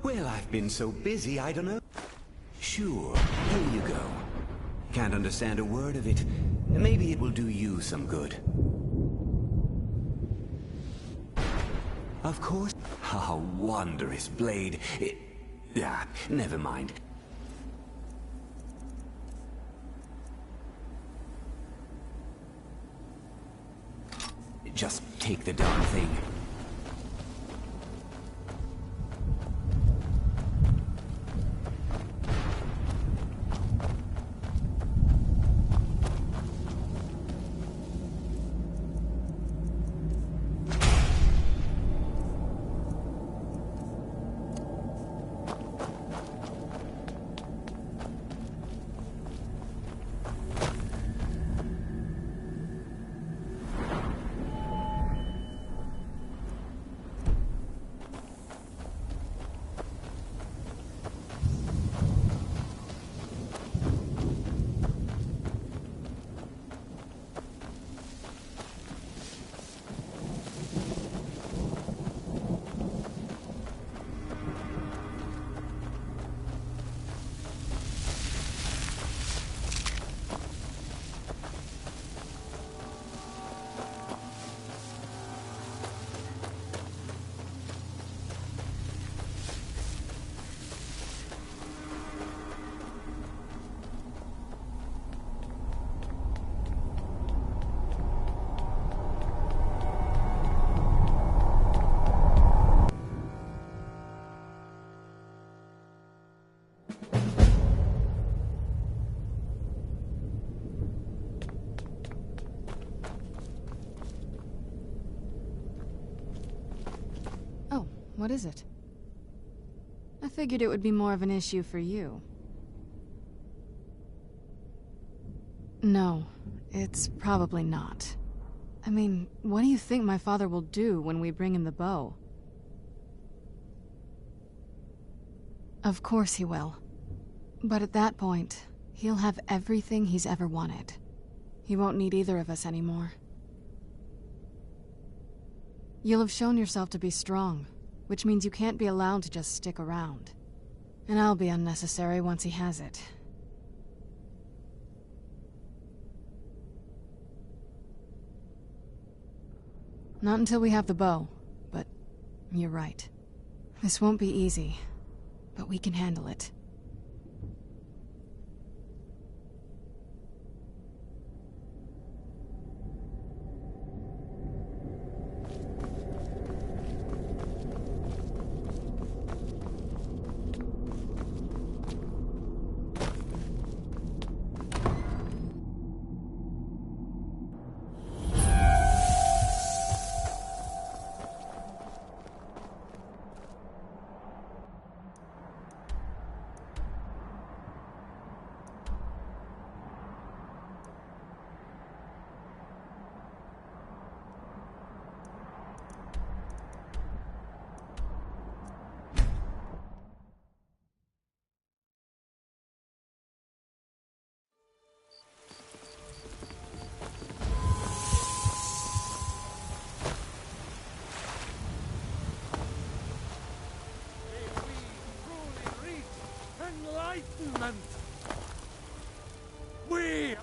Speaker 8: Well, I've been so busy, I don't know. Sure, here you go. Can't understand a word of it. Maybe it will do you some good. Of course. Oh, wondrous blade. Never mind. Just take the darn thing.
Speaker 1: What is it? I figured it would be more of an issue for you. No, it's probably not. I mean, what do you think my father will do when we bring him the bow? Of course he will. But at that point, he'll have everything he's ever wanted. He won't need either of us anymore. You'll have shown yourself to be strong, which means you can't be allowed to just stick around. And I'll be unnecessary once he has it. Not until we have the bow, but you're right. This won't be easy, but we can handle it.
Speaker 9: Enlightenment! We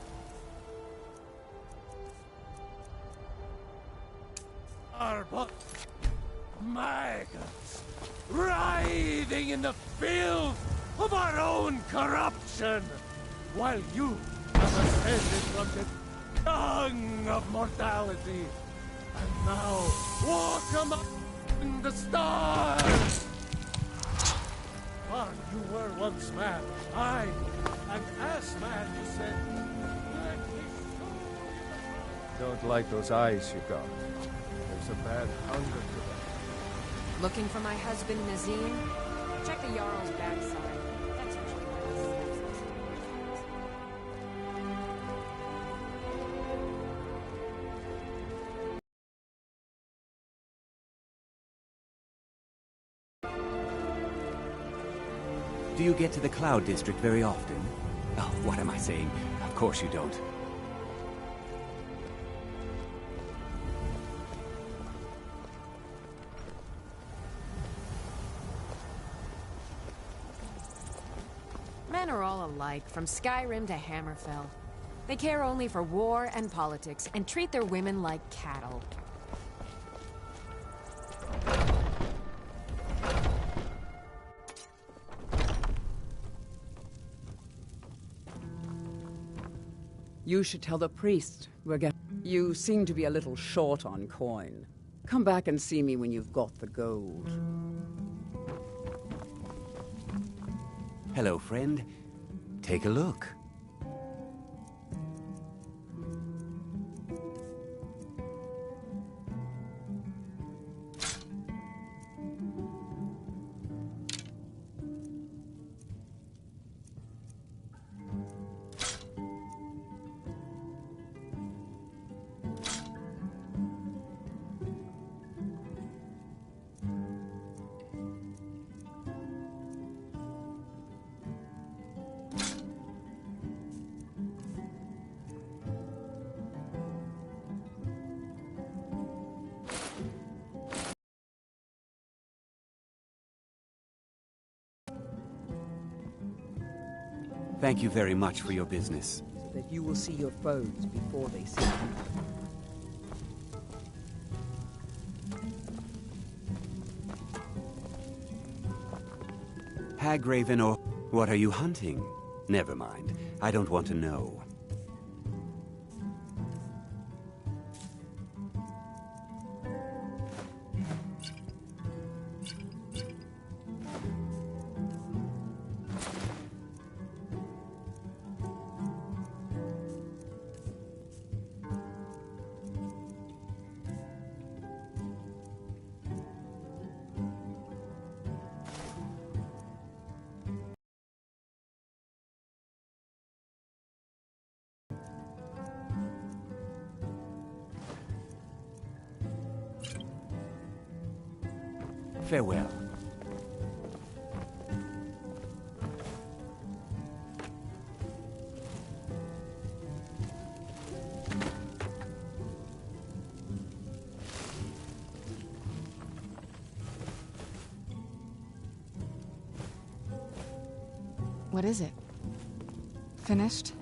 Speaker 9: are but maggots, writhing in the filth of our own corruption, while you have ascended from the dung of mortality, and now walk among the stars! You were once man, aye, and as man you said, let me show you the... Don't like those eyes you got. There's a bad hunger to them.
Speaker 7: Looking for my husband, Nazim? Check the Jarl's backside. That's usually where the sex
Speaker 8: Do you get to the Cloud District very often? Oh, what am I saying? Of course you don't.
Speaker 7: Men are all alike, from Skyrim to Hammerfell. They care only for war and politics, and treat their women like cattle.
Speaker 10: You should tell the priest we're getting... You seem to be a little short on coin. Come back and see me when you've got the gold.
Speaker 8: Hello, friend. Take a look. Thank you very much for your business.
Speaker 10: So that you will see your foes before they see you.
Speaker 8: Hagraven or... What are you hunting? Never mind. I don't want to know. Farewell.
Speaker 1: What is it? Finished?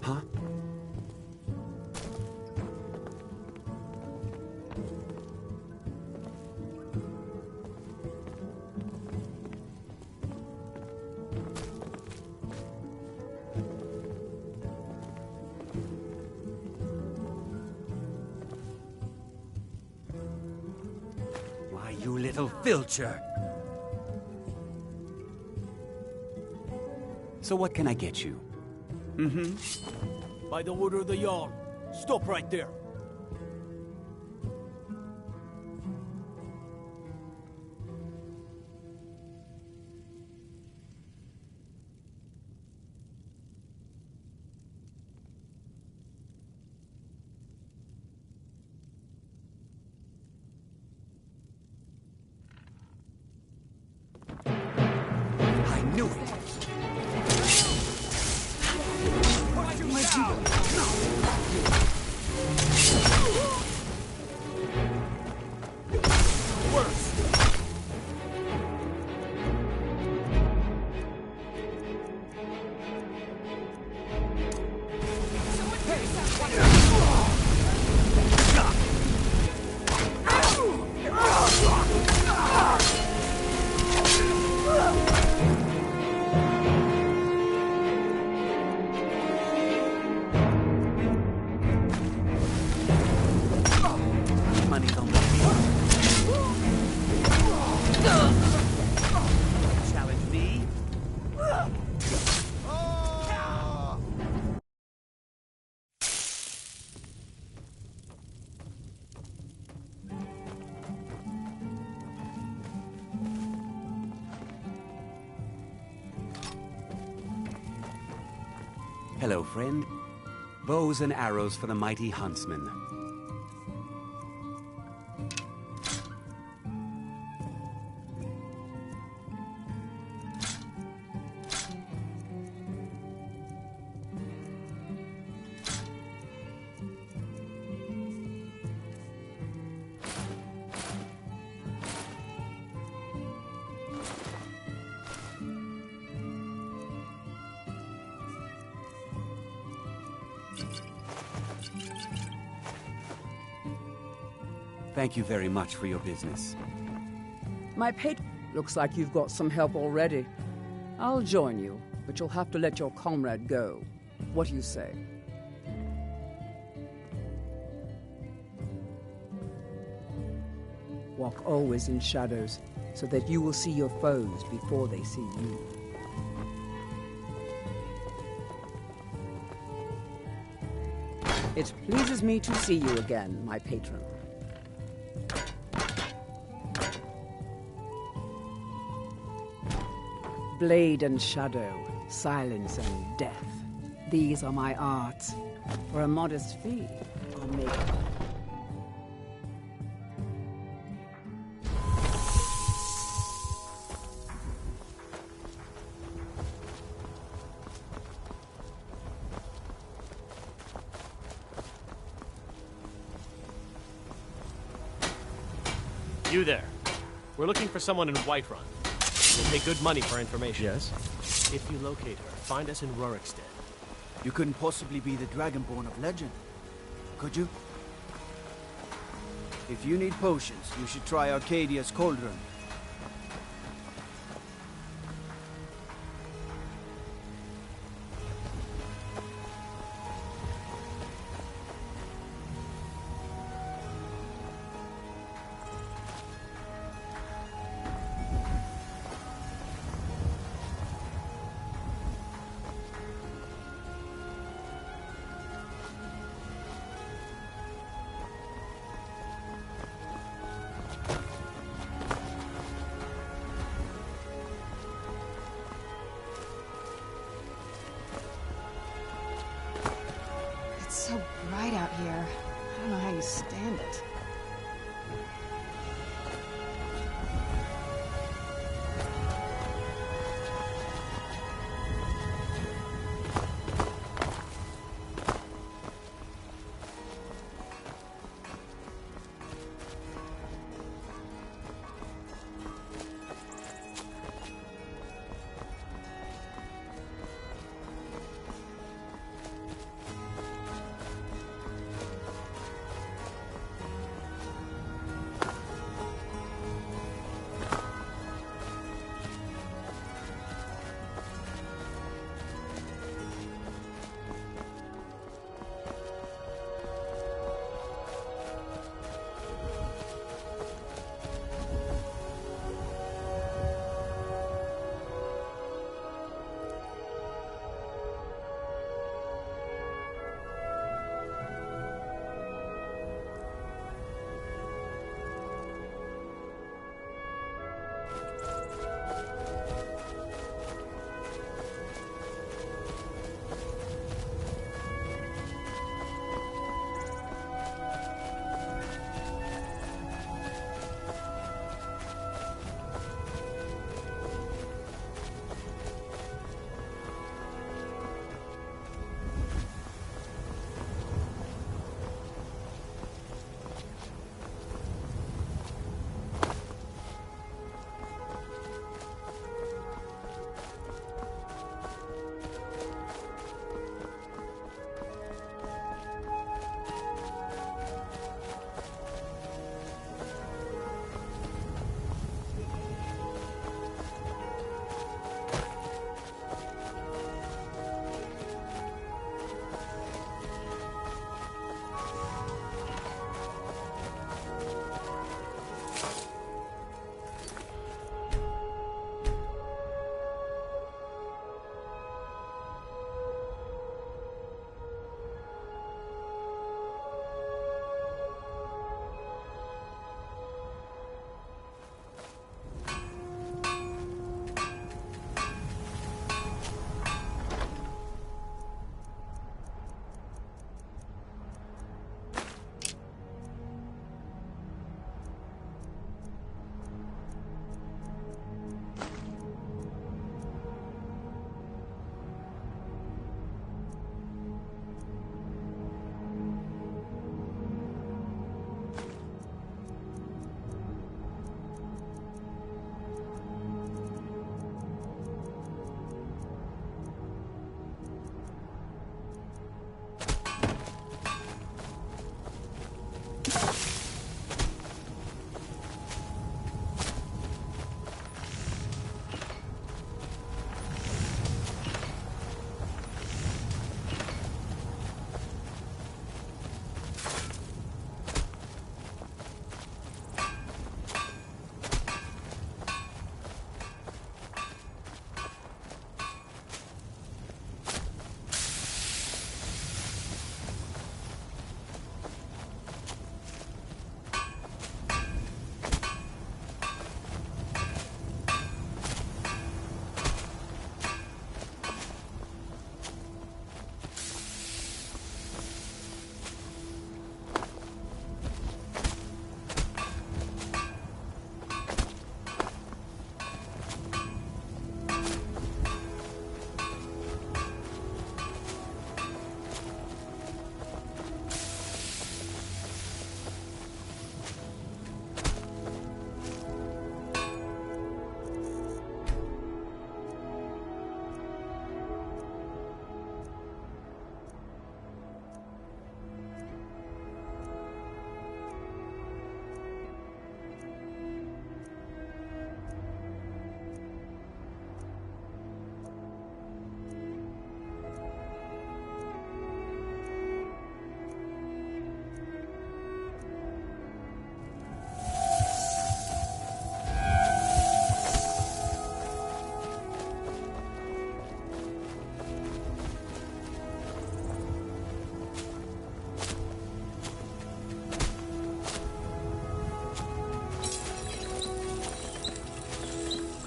Speaker 8: Huh? Why, you little filcher! So what can I get you?
Speaker 9: By the order of the Jarl. Stop right there.
Speaker 8: I knew it! Money's on the field. Challenge me? Hello, friend. Bows and arrows for the mighty huntsman. Thank you very much for your business.
Speaker 10: My pet looks like you've got some help already. I'll join you, but you'll have to let your comrade go. What do you say? Walk always in shadows, so that you will see your foes before they see you. It pleases me to see you again, my patron. Blade and shadow, silence and death. These are my arts. For a modest fee, I'll make it.
Speaker 2: You there. We're looking for someone in Whiterun. We'll pay good money for information.
Speaker 11: Yes?
Speaker 2: If you locate her, find us in Rurikstead.
Speaker 11: You couldn't possibly be the Dragonborn of legend, could you? If you need potions, you should try Arcadia's Cauldron.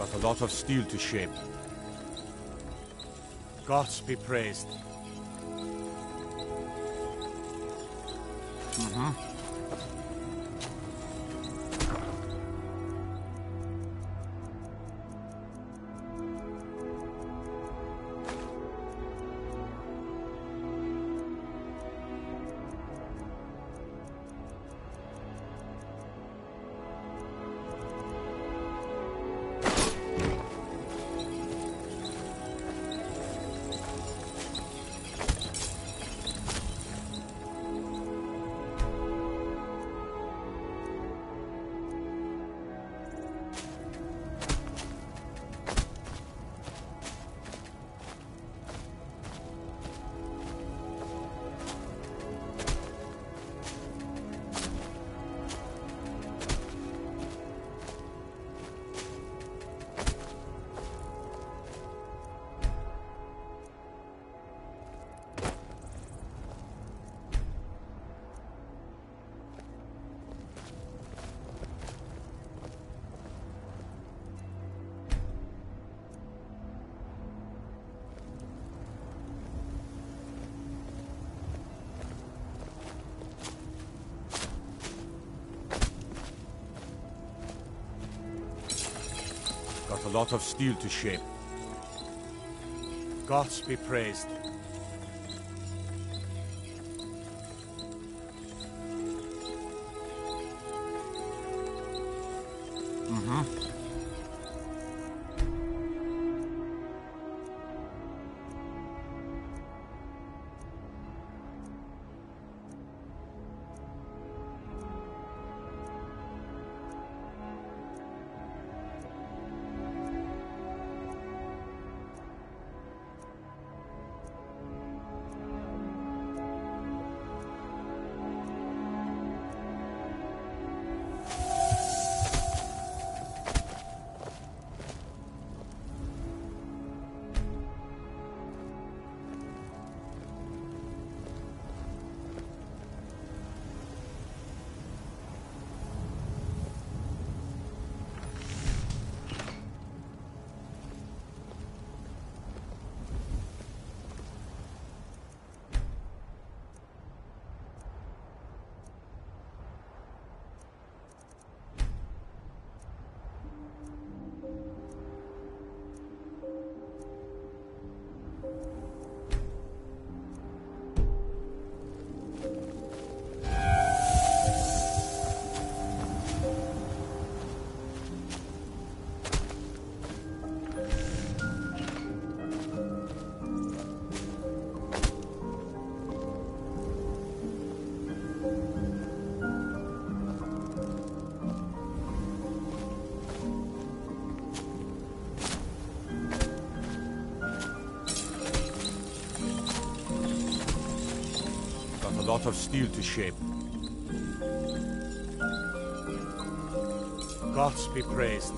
Speaker 9: Got a lot of steel to shape. Gods be praised. Got a lot of steel to shape. Gods be praised. A lot of steel to shape. Gods be praised.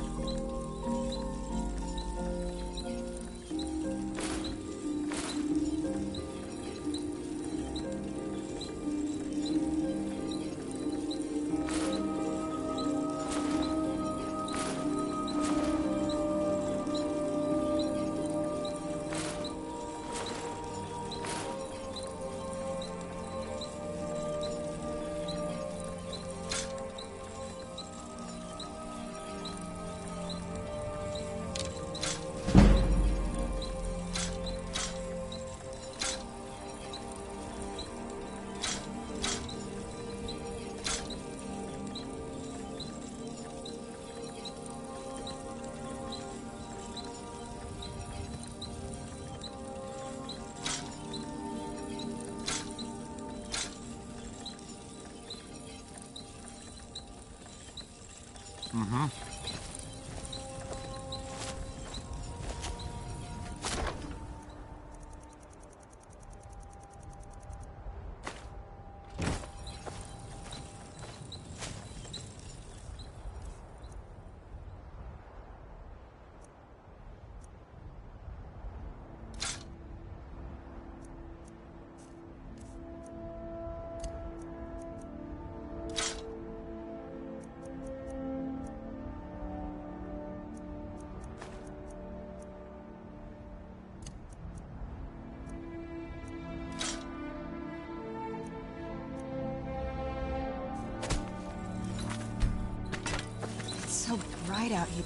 Speaker 1: hideout here.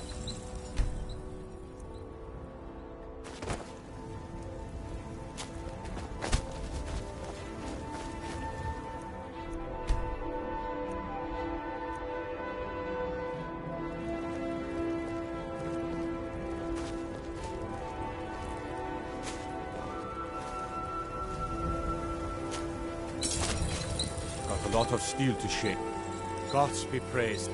Speaker 9: Got a lot of steel to shake. Gods be praised.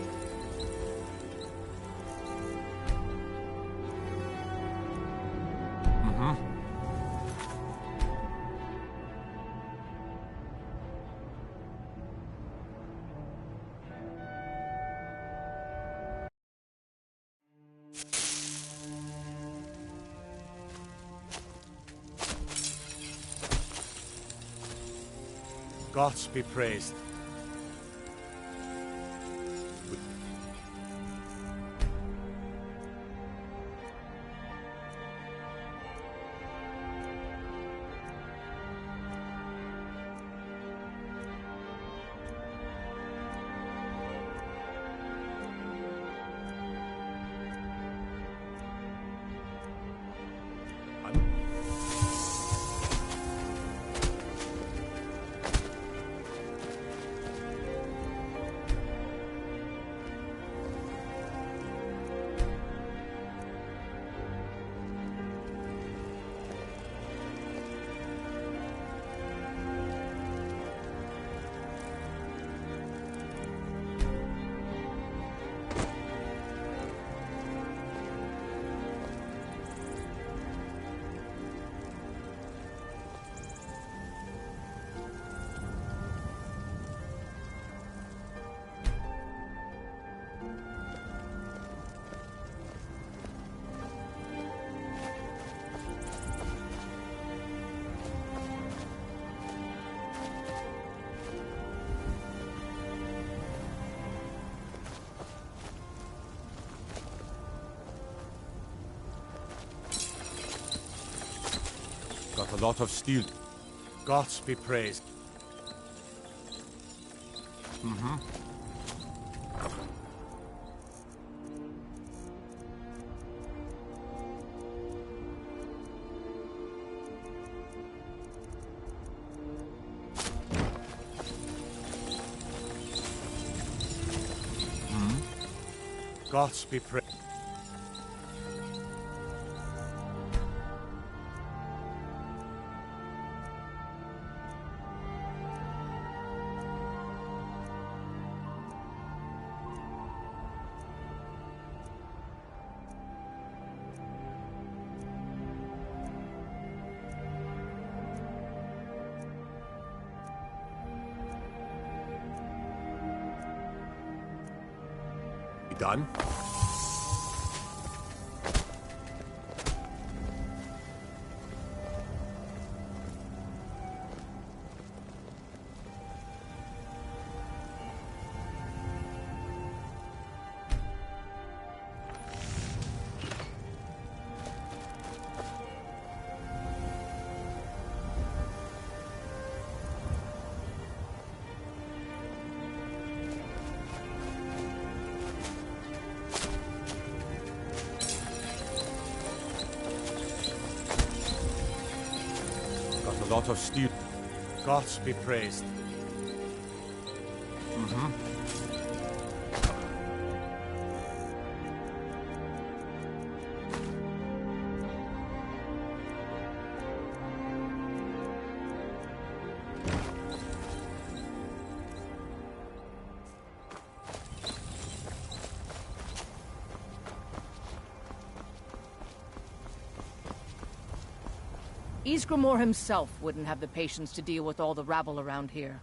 Speaker 9: Gods be praised. Got a lot of steel. Gods be praised. Gods be praised. Done? A lot of steel. Gods be praised.
Speaker 12: Ysgramor himself wouldn't have the patience to deal with all the rabble around here.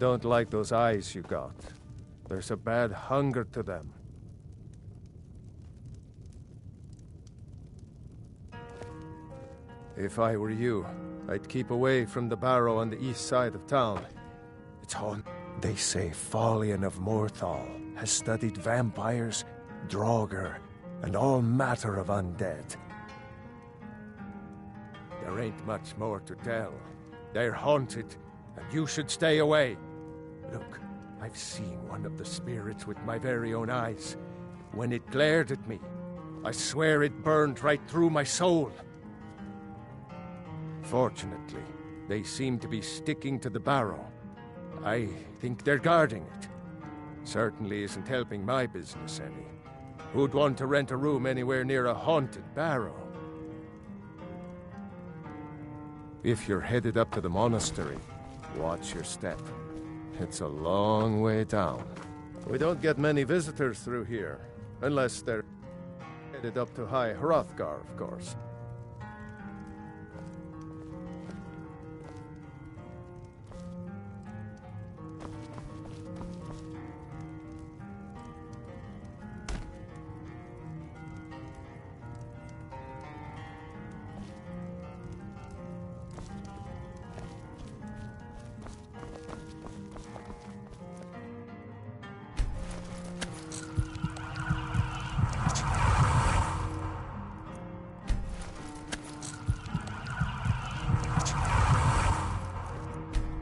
Speaker 13: don't like those eyes you got. There's a bad hunger to them. If I were you, I'd keep away from the barrow on the east side of town. It's haunted. They say Falion of Morthal has studied vampires, Draugr, and all matter of undead. There ain't much more to tell. They're haunted, and you should stay away. Look, I've seen one of the spirits with my very own eyes. When it glared at me, I swear it burned right through my soul. Fortunately, they seem to be sticking to the barrow. I think they're guarding it. Certainly isn't helping my business any. Who'd want to rent a room anywhere near a haunted barrow? If you're headed up to the monastery, watch your step. It's a long way down. We don't get many visitors through here, unless they're headed up to High Hrothgar, of course.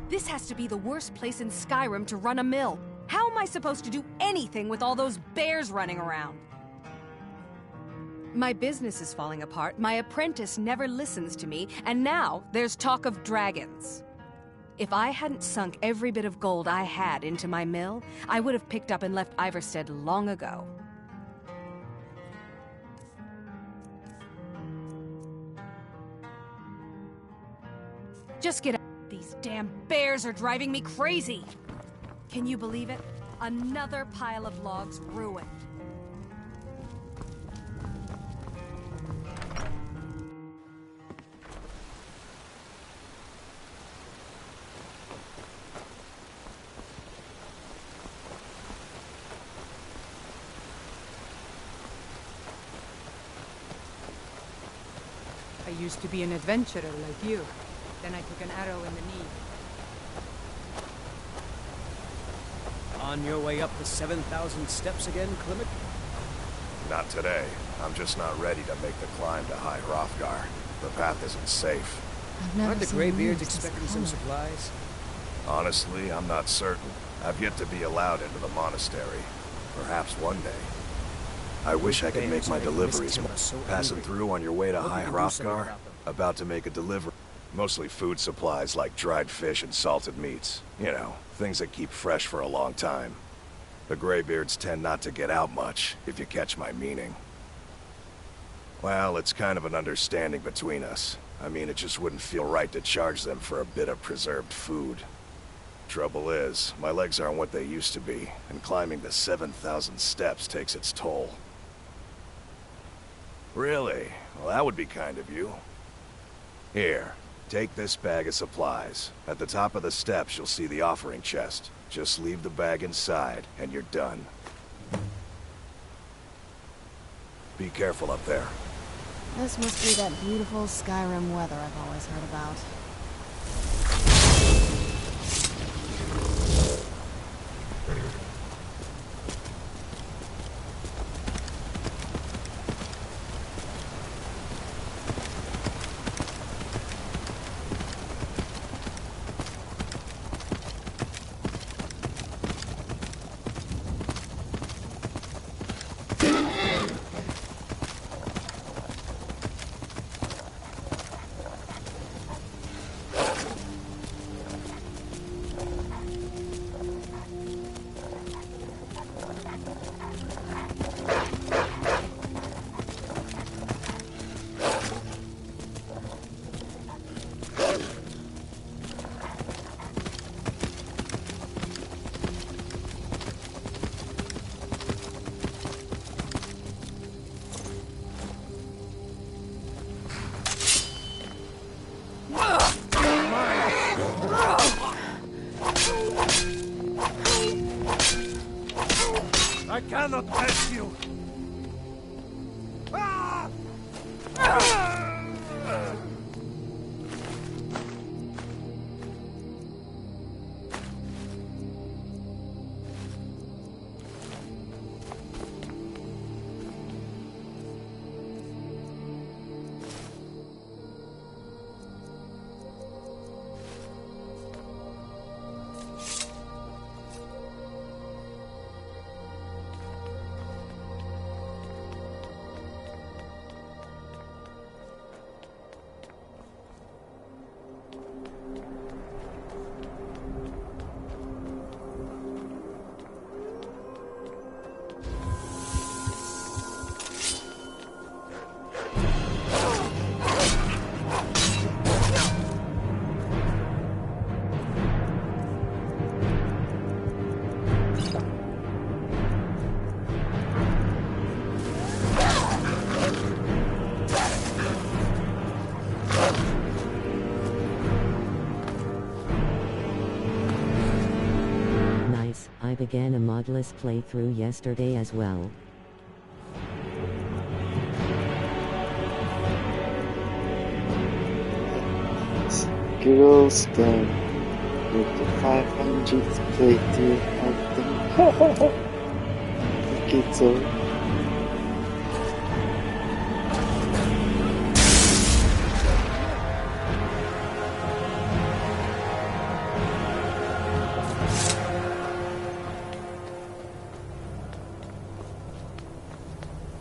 Speaker 14: This has to be the worst place in Skyrim to run a mill. How am I supposed to do anything with all those bears running around? My business is falling apart, my apprentice never listens to me, and now there's talk of dragons. If I hadn't sunk every bit of gold I had into my mill, I would have picked up and left Iverstead long ago. Just get out. These damn bears are driving me crazy! Can you believe it? Another pile of logs ruined.
Speaker 15: I used to be an adventurer like you. Then I took an arrow in the knee.
Speaker 16: On your way up the 7,000 steps again, Clement?
Speaker 17: Not today. I'm just not ready to make the climb to High Hrothgar. The path isn't safe.
Speaker 16: Aren't the Greybeards expecting some supplies?
Speaker 17: Honestly, I'm not certain. I've yet to be allowed into the monastery. Perhaps one day. I wish I could make my deliveries. Passing through on your way to High Hrothgar? About to make a delivery. Mostly food supplies like dried fish and salted meats. You know, things that keep fresh for a long time. The Greybeards tend not to get out much, if you catch my meaning. Well, it's kind of an understanding between us. I mean, it just wouldn't feel right to charge them for a bit of preserved food. Trouble is, my legs aren't what they used to be, and climbing the 7,000 steps takes its toll. Really? Well, that would be kind of you. Here. Take this bag of supplies. At the top of the steps, you'll see the offering chest. Just leave the bag inside, and you're done. Be careful up there.
Speaker 1: This must be that beautiful Skyrim weather I've always heard about.
Speaker 9: I cannot test you!
Speaker 18: I began a modless playthrough yesterday as well.
Speaker 3: Good old Skyrim with the 500th playthrough of the I think it's over.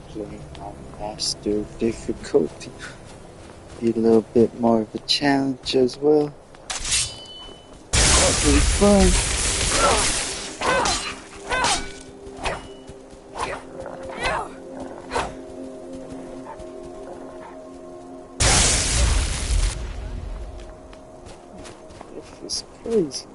Speaker 3: Playing on master difficulty. Be a little bit more of a challenge as well. Pretty fun. This is crazy.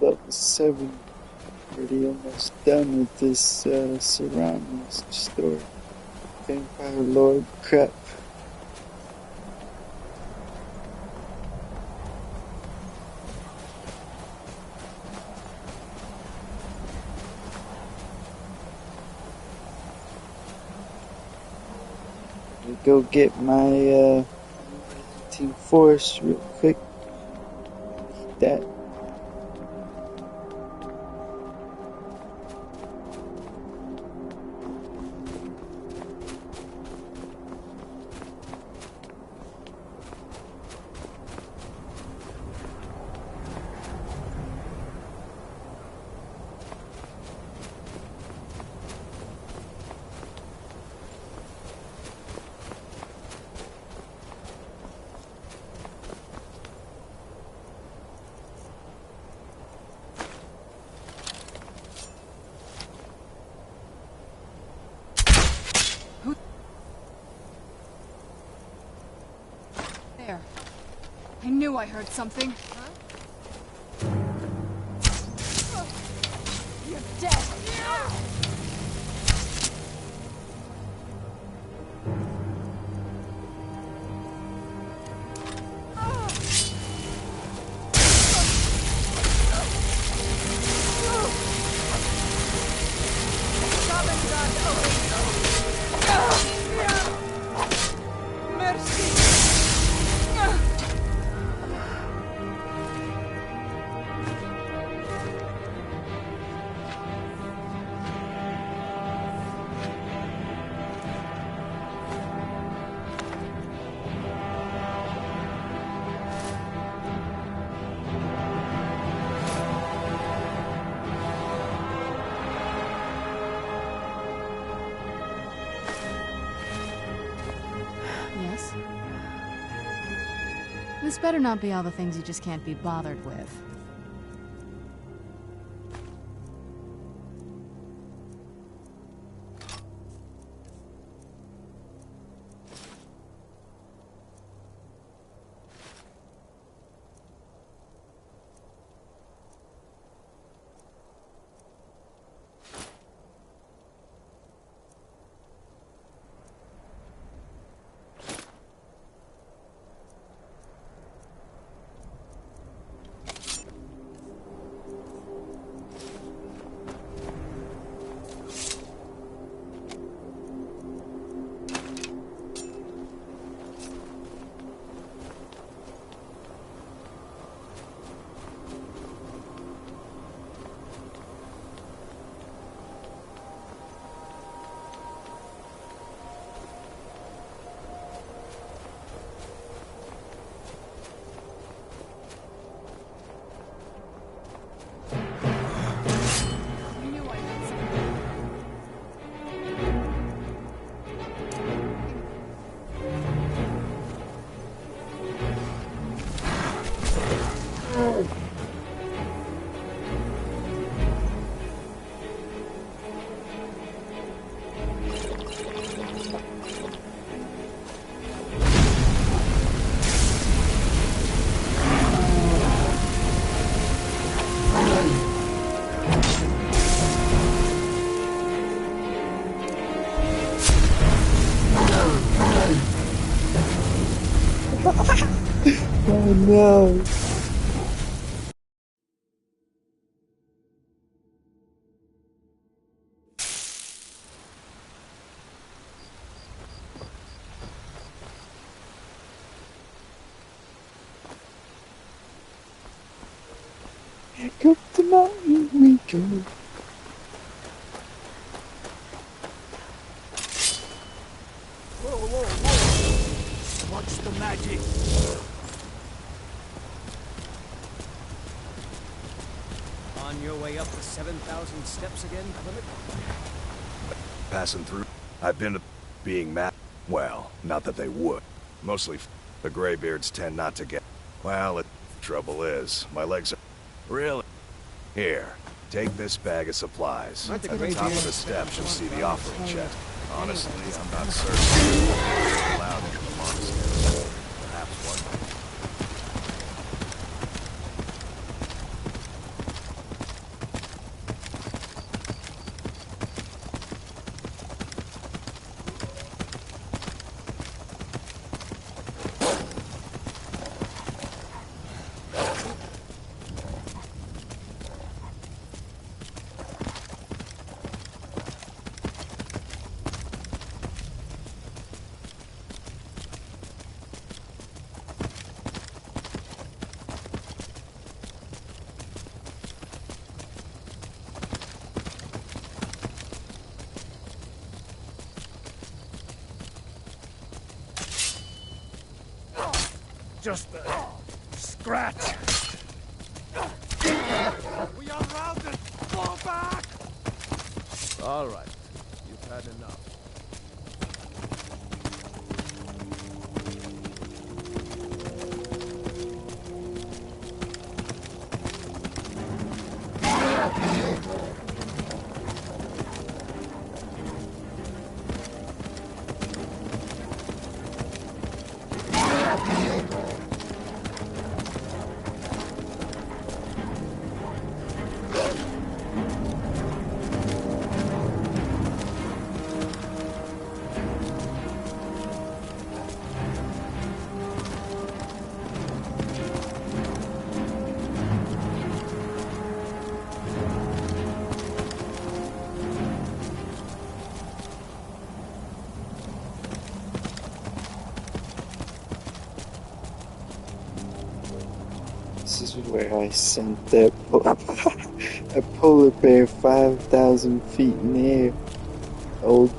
Speaker 3: Level 7. Already almost done with this surroundings story. Vampire Lord crap. Go get my Team Force real quick. Need that.
Speaker 1: There. I knew I heard something. You're dead. Yes? This better not be all the things you just can't be bothered with.
Speaker 3: Oh no. Back up the mountain we go.
Speaker 16: Whoa, whoa, whoa! Watch the magic! On your way up the 7,000 steps again, Clement?
Speaker 17: Passing through. I've been to being mad. Well, not that they would. Mostly the Greybeards tend not to get... Well, the trouble is, my legs are... Really? Here, take this bag of supplies. At the top of the steps, you'll see the offering chest. Honestly, I'm not certain if we're allowed into the monastery. Perhaps one day.
Speaker 9: Just a scratch. We are routed. Fall back.
Speaker 13: All right. You've had enough.
Speaker 3: This is where I sent that a polar bear 5,000 feet in the air. Old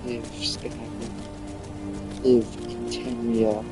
Speaker 3: Live Skyrim. Live Eternia.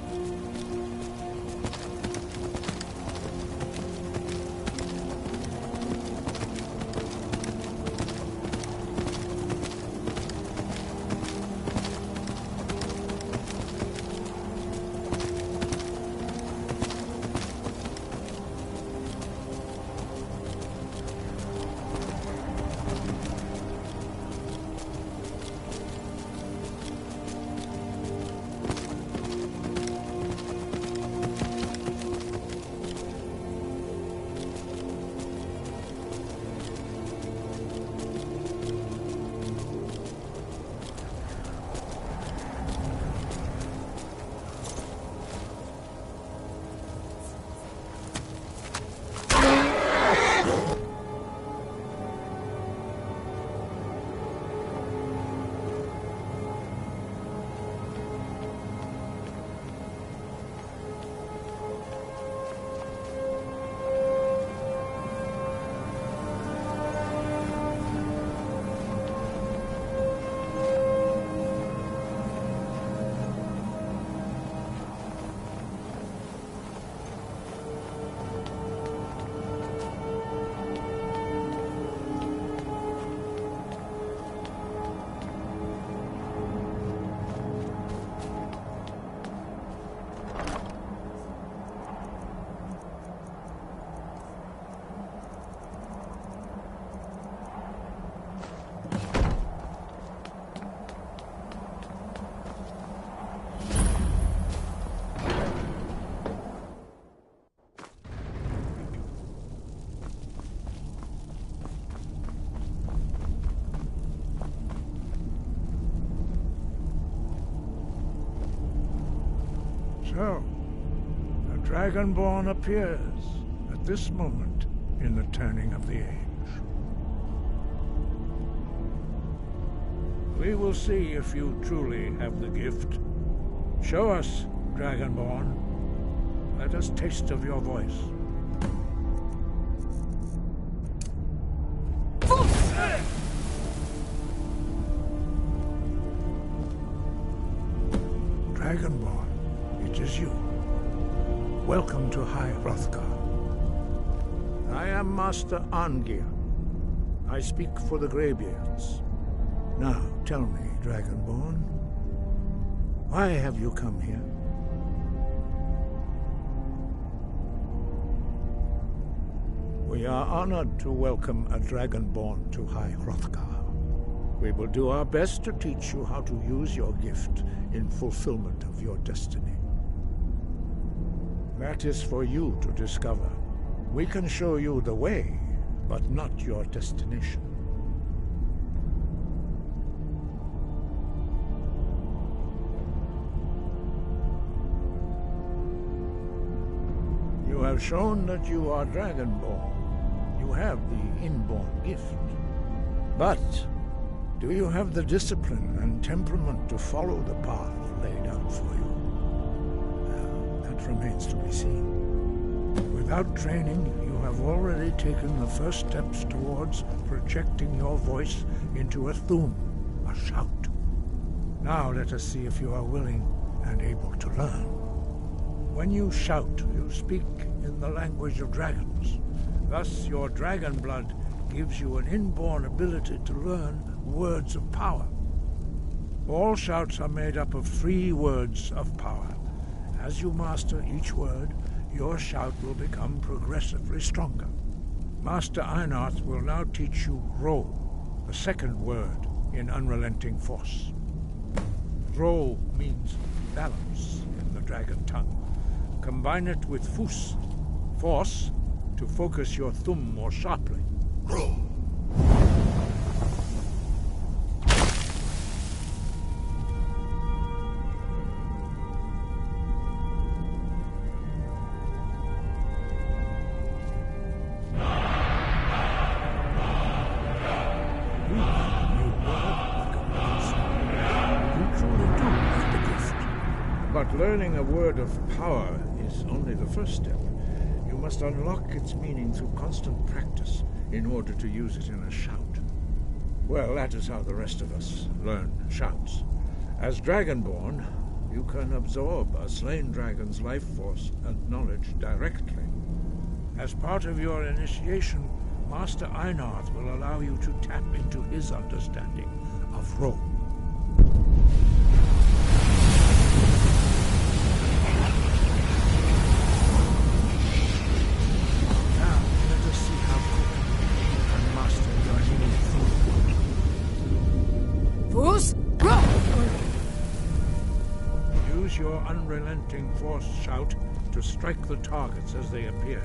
Speaker 19: So, a Dragonborn appears at this moment in the turning of the age. We will see if you truly have the gift. Show us, Dragonborn. Let us taste of your voice. Dragonborn, it is you. Welcome to High Hrothgar. I am Master Arngeir. I speak for the Greybeards. Now, tell me, Dragonborn, why have you come here? We are honored to welcome a Dragonborn to High Hrothgar. We will do our best to teach you how to use your gift in fulfillment of your destiny. That is for you to discover. We can show you the way, but not your destination. You have shown that you are Dragonborn. You have the inborn gift. But do you have the discipline and temperament to follow the path laid out for you? Well, that remains to be seen. Without training, you have already taken the first steps towards projecting your voice into a thum, a shout. Now let us see if you are willing and able to learn. When you shout, you speak in the language of dragons. Thus, your dragon blood gives you an inborn ability to learn words of power. All shouts are made up of 3 words of power. As you master each word, your shout will become progressively stronger. Master Einarth will now teach you Ro, the second word in Unrelenting Force. Ro means balance in the dragon tongue. Combine it with Fus, force, to focus your thumb more sharply. Ro. But learning a word of power is only the first step. You must unlock its meaning through constant practice in order to use it in a shout. Well, that is how the rest of us learn shouts. As Dragonborn, you can absorb a slain dragon's life force and knowledge directly. As part of your initiation, Master Einarth will allow you to tap into his understanding of Ro. Use your unrelenting force shout to strike the targets as they appear.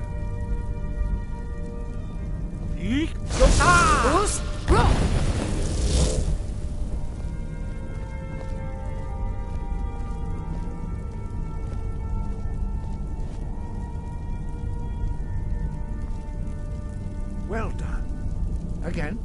Speaker 19: Well done. Again.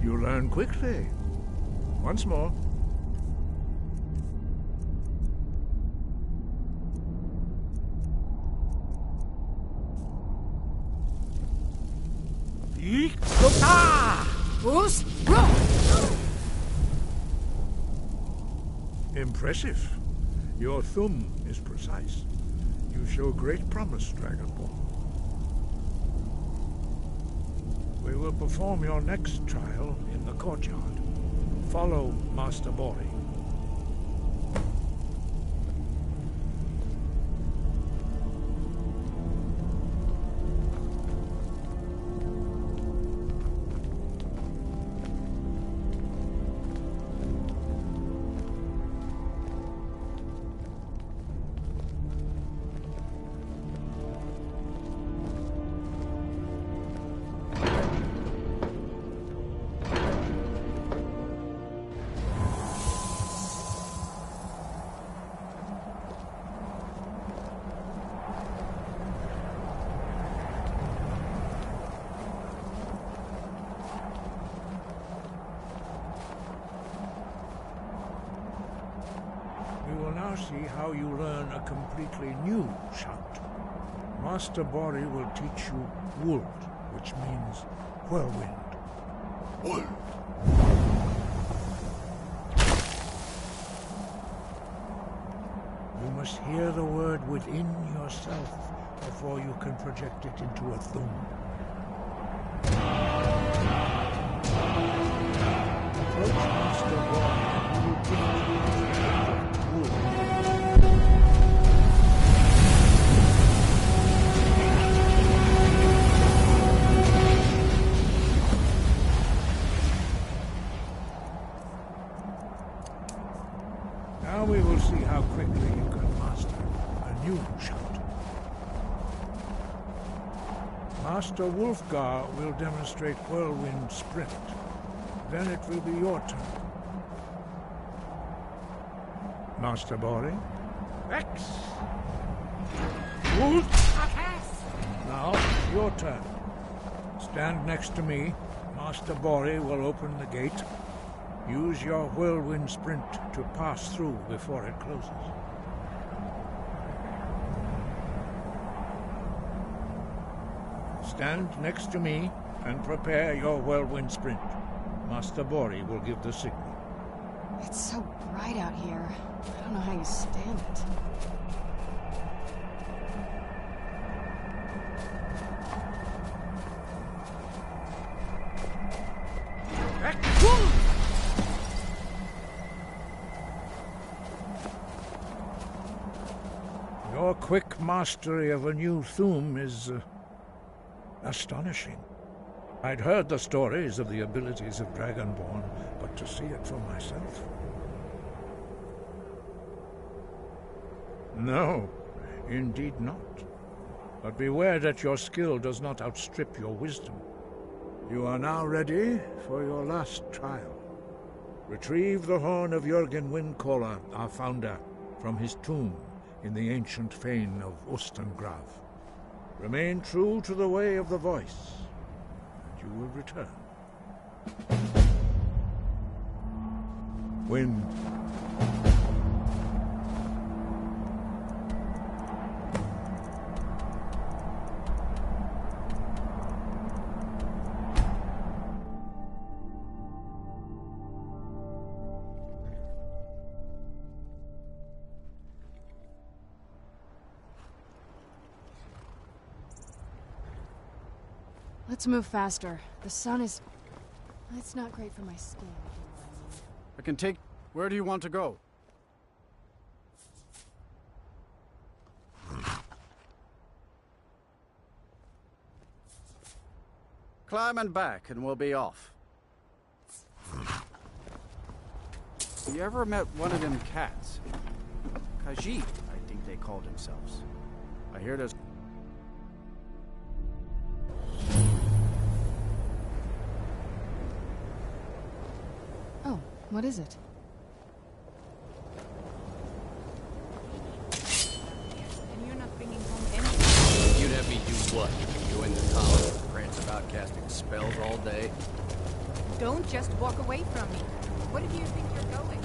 Speaker 19: You learn quickly. Once more. Impressive. Your thumb is precise. You show great promise, Dragonborn. We will perform your next trial in the courtyard. Follow Master Bori. now see how you learn a completely new shout. Master Bori will teach you Wold, which means whirlwind.
Speaker 6: Wold.
Speaker 19: You must hear the word within yourself before you can project it into a thum. Approach Master Bori and he will teach you the Wold. Now we will see how quickly you can master a new shout. Master Wolfgar will demonstrate Whirlwind Sprint. Then it will be your turn. Master Bori. X! Wolf! Now, it's your turn. Stand next to me. Master Bori will open the gate. Use your Whirlwind Sprint to pass through before it closes. Stand next to me and prepare your Whirlwind Sprint. Master Bori will give the signal.
Speaker 1: It's so bright out here. I don't know how you stand it.
Speaker 19: Your quick mastery of a new thum is astonishing. I'd heard the stories of the abilities of Dragonborn, but to see it for myself? No, indeed not. But beware that your skill does not outstrip your wisdom. You are now ready for your last trial. Retrieve the horn of Jürgen Windcaller, our founder, from his tomb in the ancient fane of Ustengrav. Remain true to the way of the voice, and you will return. Wind.
Speaker 1: Let's move faster. The sun is... It's not great for my skin.
Speaker 20: I can take... Where do you want to go? Climb and back, and we'll be off. You ever met one of them cats? Khajiit, I think they called themselves. I hear there's...
Speaker 1: Oh, what is it?
Speaker 15: And you're not bringing home anything.
Speaker 16: You'd have me do what? You in the town, prance about casting spells all day?
Speaker 15: Don't just walk away from me. Where do you think you're going?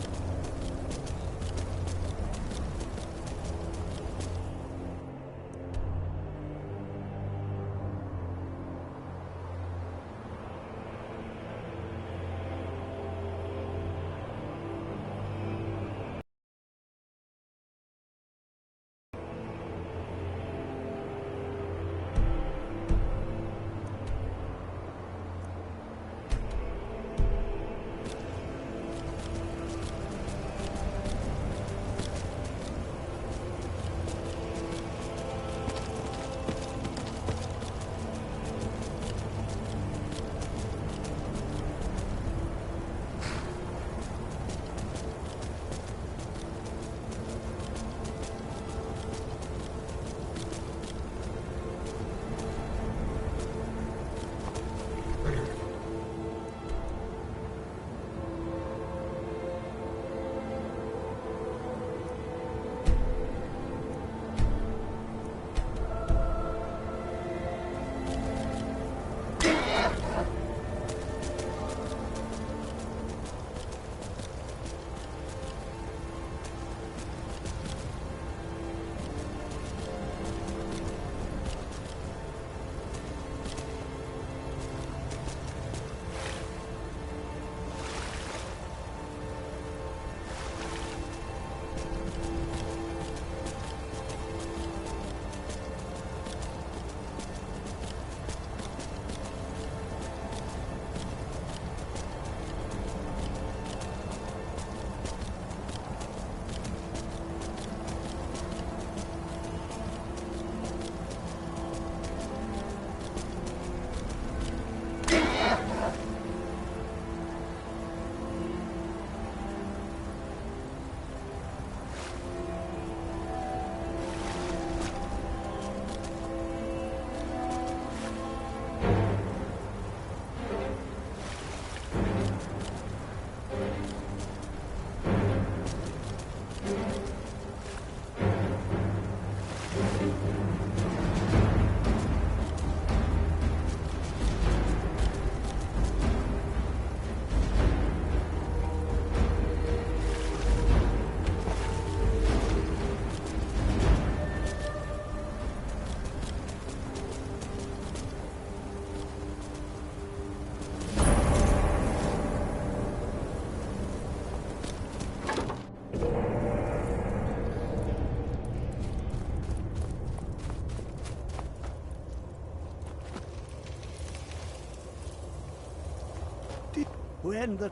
Speaker 21: when the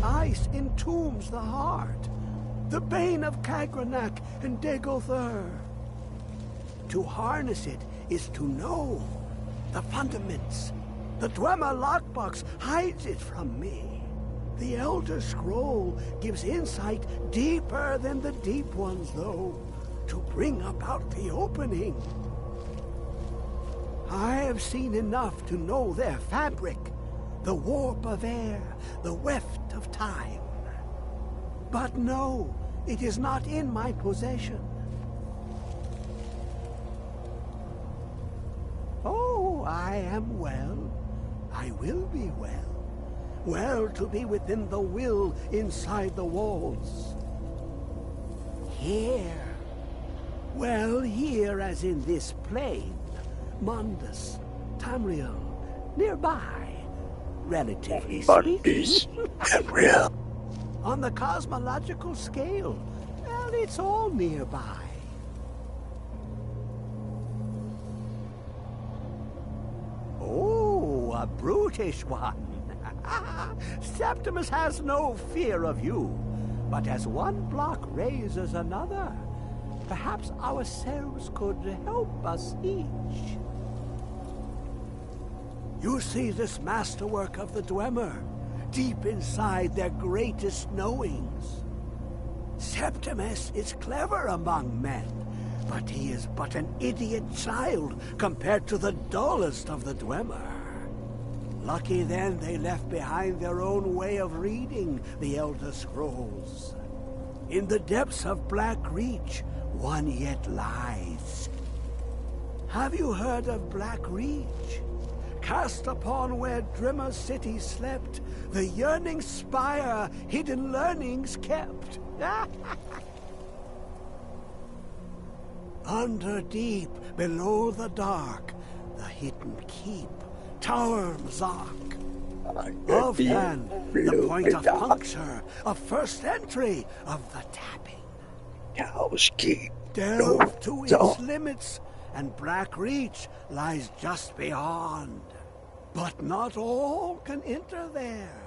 Speaker 21: ice entombs the heart, the bane of Kagranak and Degother. To harness it is to know the fundaments. The Dwemer lockbox hides it from me. The Elder Scroll gives insight deeper than the deep ones, though, to bring about the opening. I have seen enough to know their fabric, the warp of air, the weft of time. But no, it is not in my possession. Oh, I am well. I will be well. Well to be within the will inside the walls. Here. Well, here as in this plane. Mundus, Tamriel, nearby, relatively speaking.
Speaker 3: Tamriel.
Speaker 21: On the cosmological scale, well, it's all nearby. Oh, a brutish one. Septimus has no fear of you, but as one block raises another, perhaps ourselves could help us each. You see this masterwork of the Dwemer, deep inside their greatest knowings. Septimus is clever among men, but he is but an idiot child compared to the dullest of the Dwemer. Lucky then they left behind their own way of reading the Elder Scrolls. In the depths of Black Reach, one yet lies. Have you heard of Black Reach? Cast upon where Drimmer City slept, the yearning spire hidden learnings kept. Under deep, below the dark, the hidden keep, Tower Mzark. Of then, the point of puncture, of first entry, of the tapping. Delve to its limits, and Black Reach lies just beyond. But not all can enter there.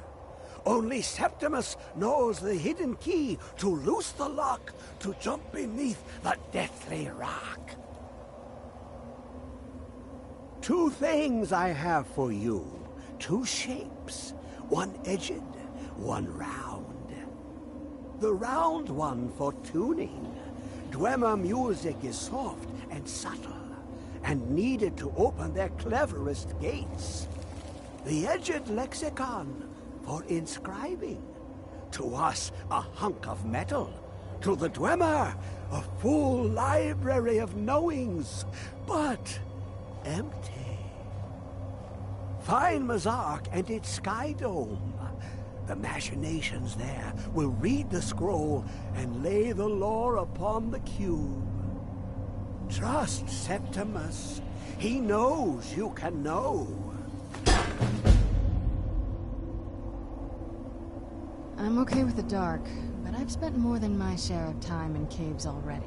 Speaker 21: Only Septimus knows the hidden key to loose the lock, to jump beneath the deathly rock. Two things I have for you. Two shapes. One edged, one round. The round one for tuning. Dwemer music is soft and subtle, and needed to open their cleverest gates. The edged lexicon for inscribing. To us, a hunk of metal. To the Dwemer, a full library of knowings, but empty. Find Mzark and its sky dome. The machinations there will read the scroll and lay the lore upon the cube. Trust Septimus. He knows you can know.
Speaker 1: I'm okay with the dark, but I've spent more than my share of time in caves already.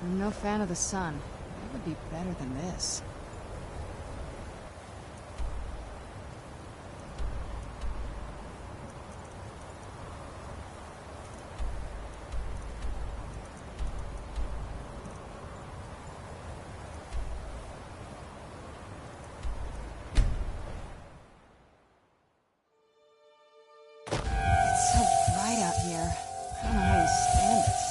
Speaker 1: I'm no fan of the sun. It would be better than this. It's so bright out here. I don't know how you stand it.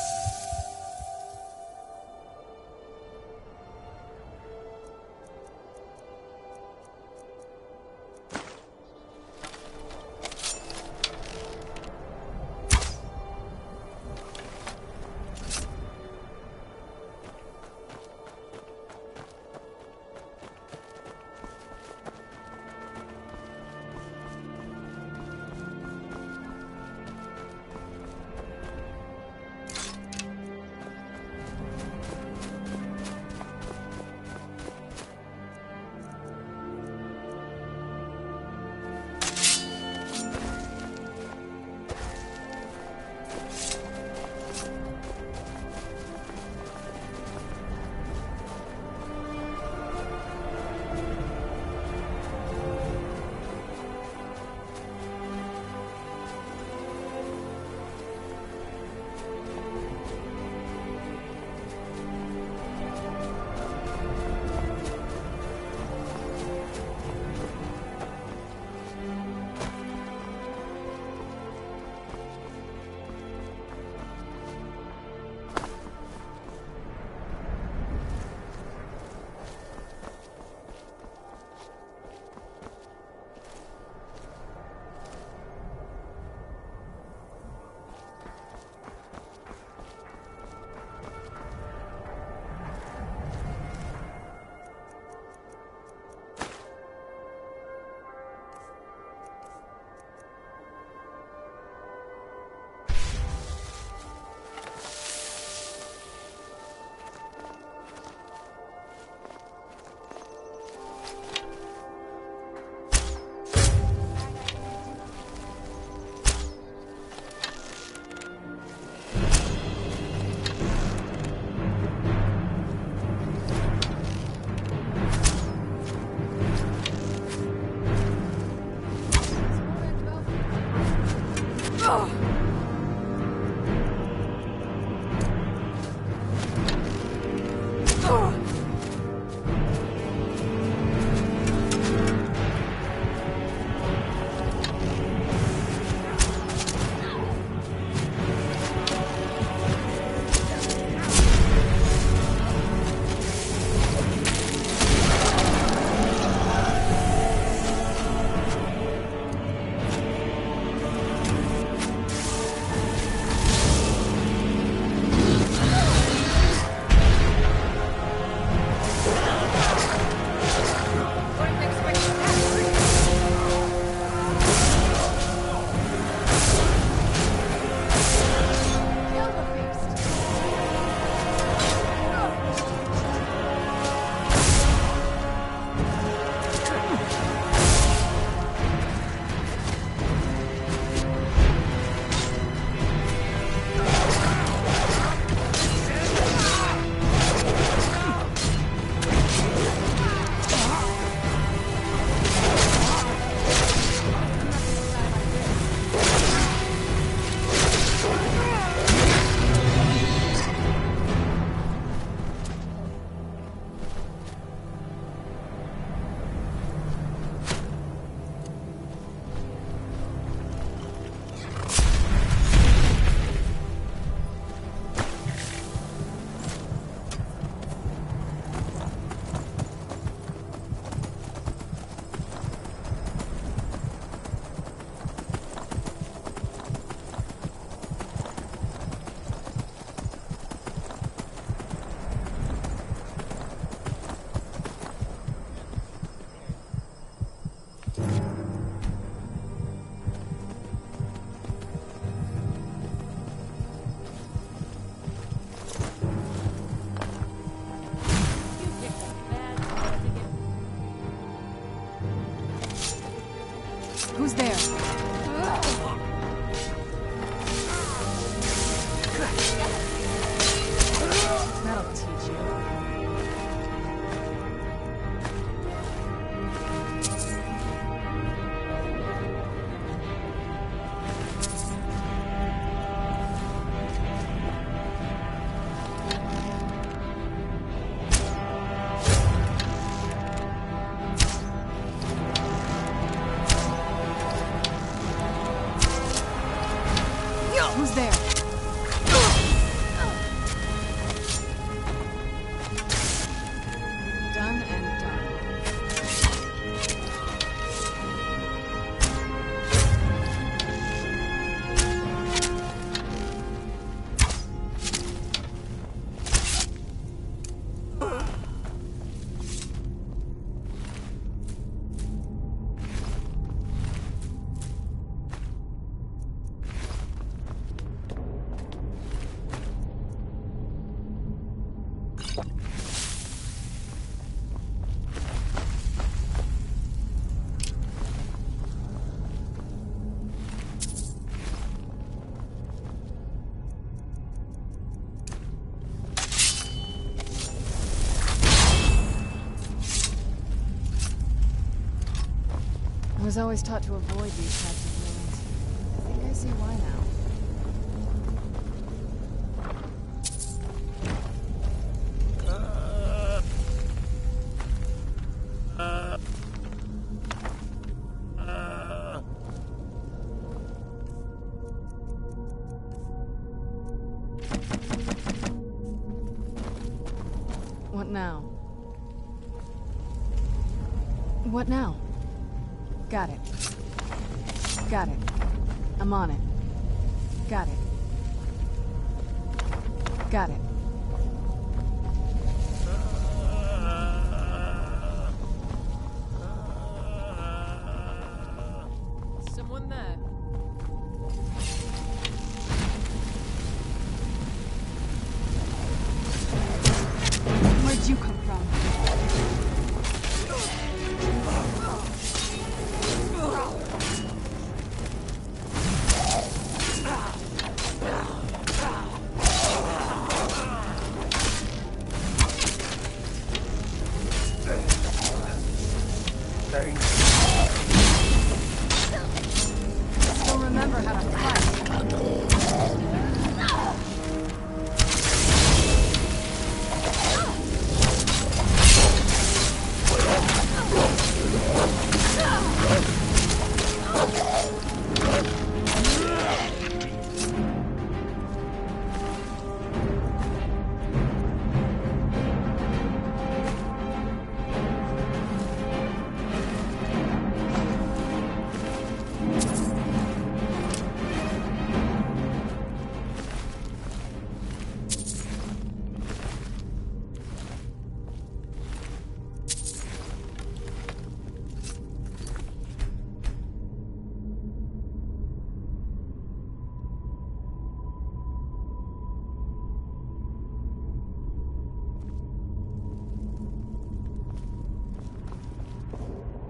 Speaker 1: I was always taught to avoid these types of ruins. I think I see why now. What now? What now? Got it. Got it. I'm on it. Got it. Got it.
Speaker 7: Someone there.
Speaker 1: Where'd you come from? Still remember how to fight.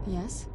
Speaker 1: Yes?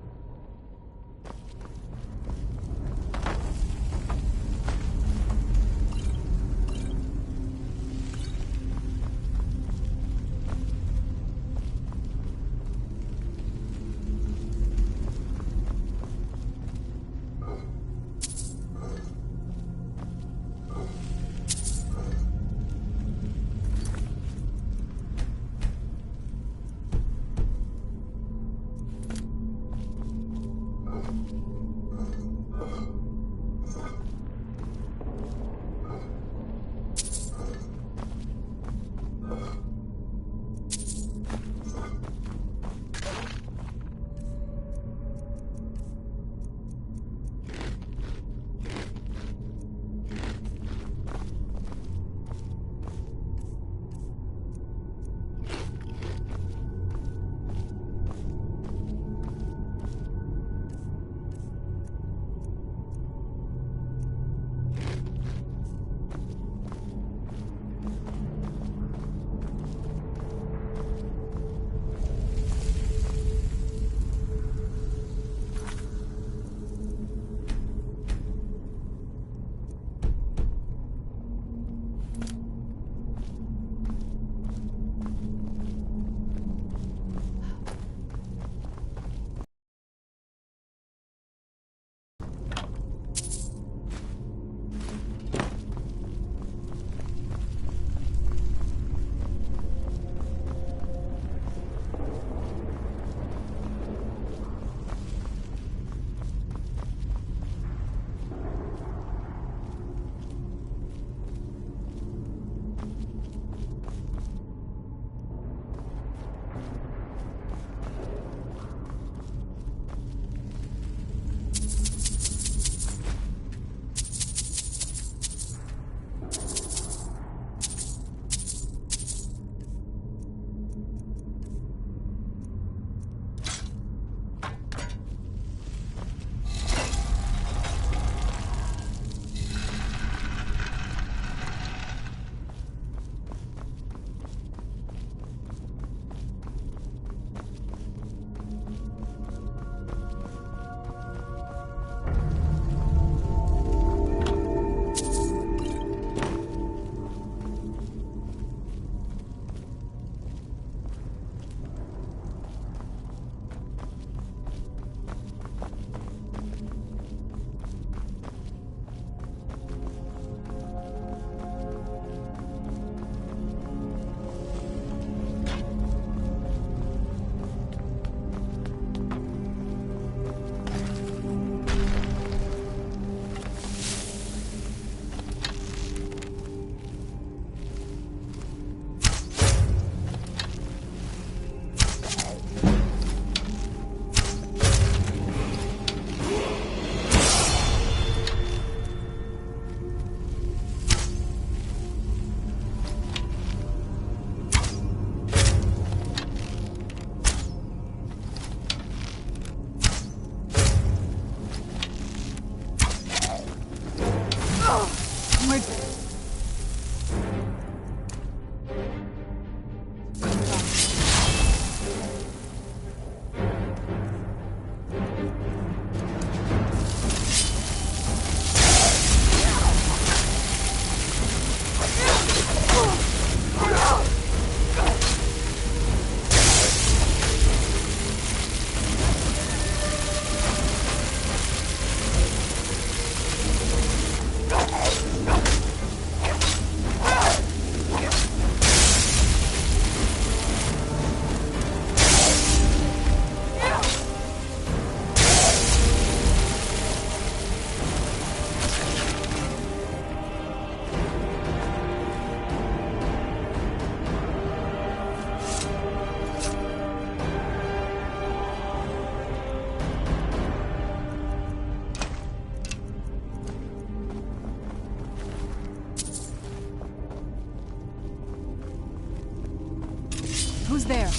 Speaker 1: Who's there?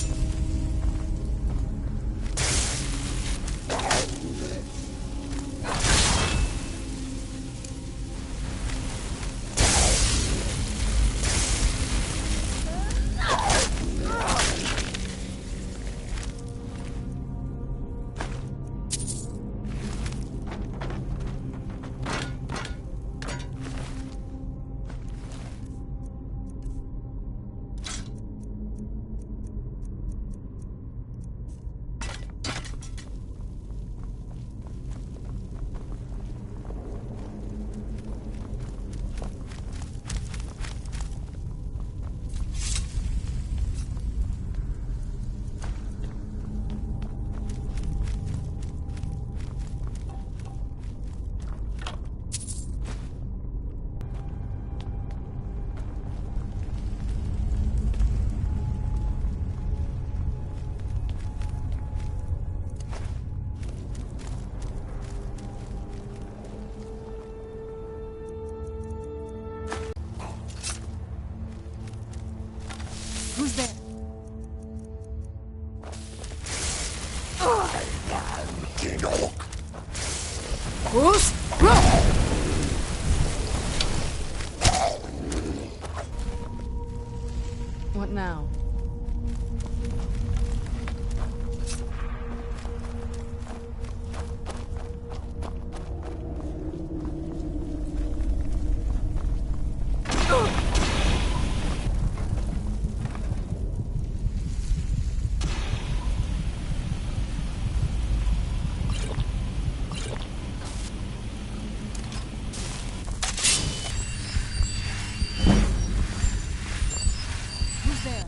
Speaker 1: Who's there? Who's? What now? Who's there?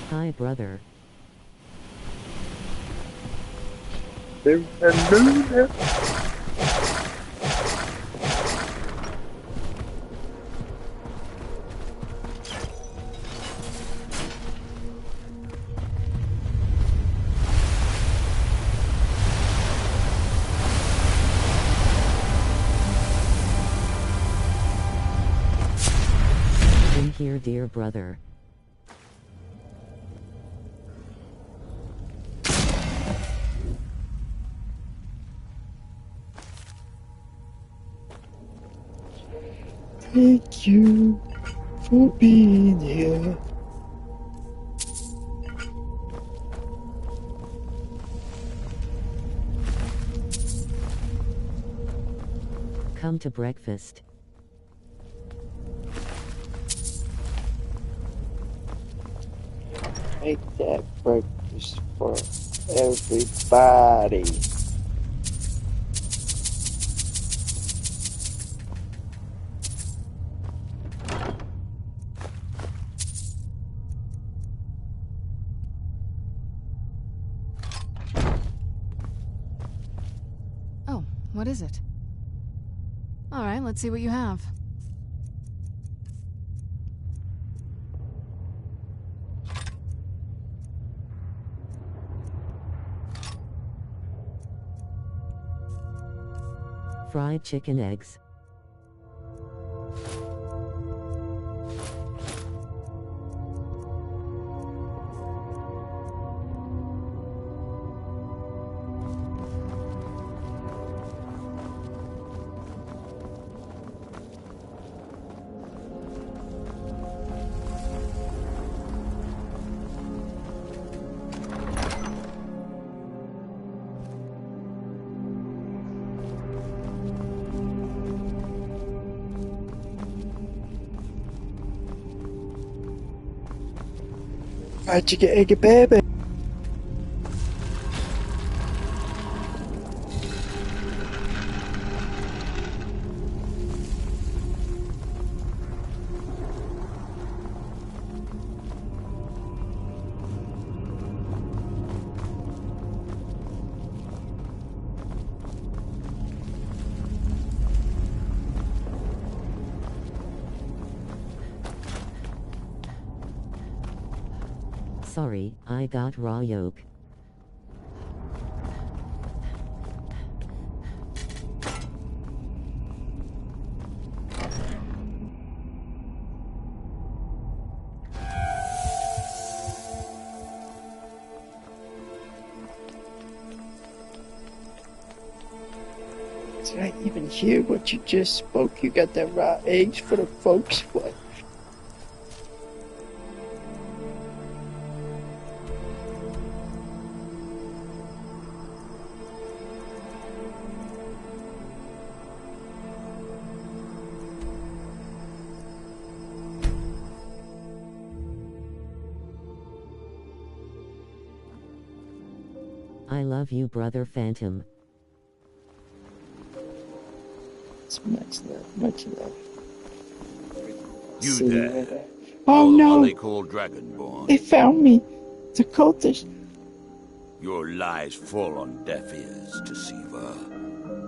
Speaker 18: Hi, brother.
Speaker 3: There's a Luna.
Speaker 18: In here, dear brother.
Speaker 3: Thank you for being here.
Speaker 18: Come to breakfast.
Speaker 3: Make that breakfast for everybody.
Speaker 1: Oh, what is it? All right, let's see what you have.
Speaker 18: Fried chicken eggs.
Speaker 3: How'd you get a baby?
Speaker 18: Sorry, I got raw yolk.
Speaker 3: Did I even hear what you just spoke? You got that raw eggs for the folks? What?
Speaker 18: I love you, brother Phantom.
Speaker 3: It's much love, much love.
Speaker 4: You
Speaker 3: See
Speaker 4: there.
Speaker 3: where oh
Speaker 4: You're
Speaker 3: no!
Speaker 4: the one they call Dragonborn.
Speaker 3: They found me! The cultists!
Speaker 4: Your lies fall on deaf ears, deceiver.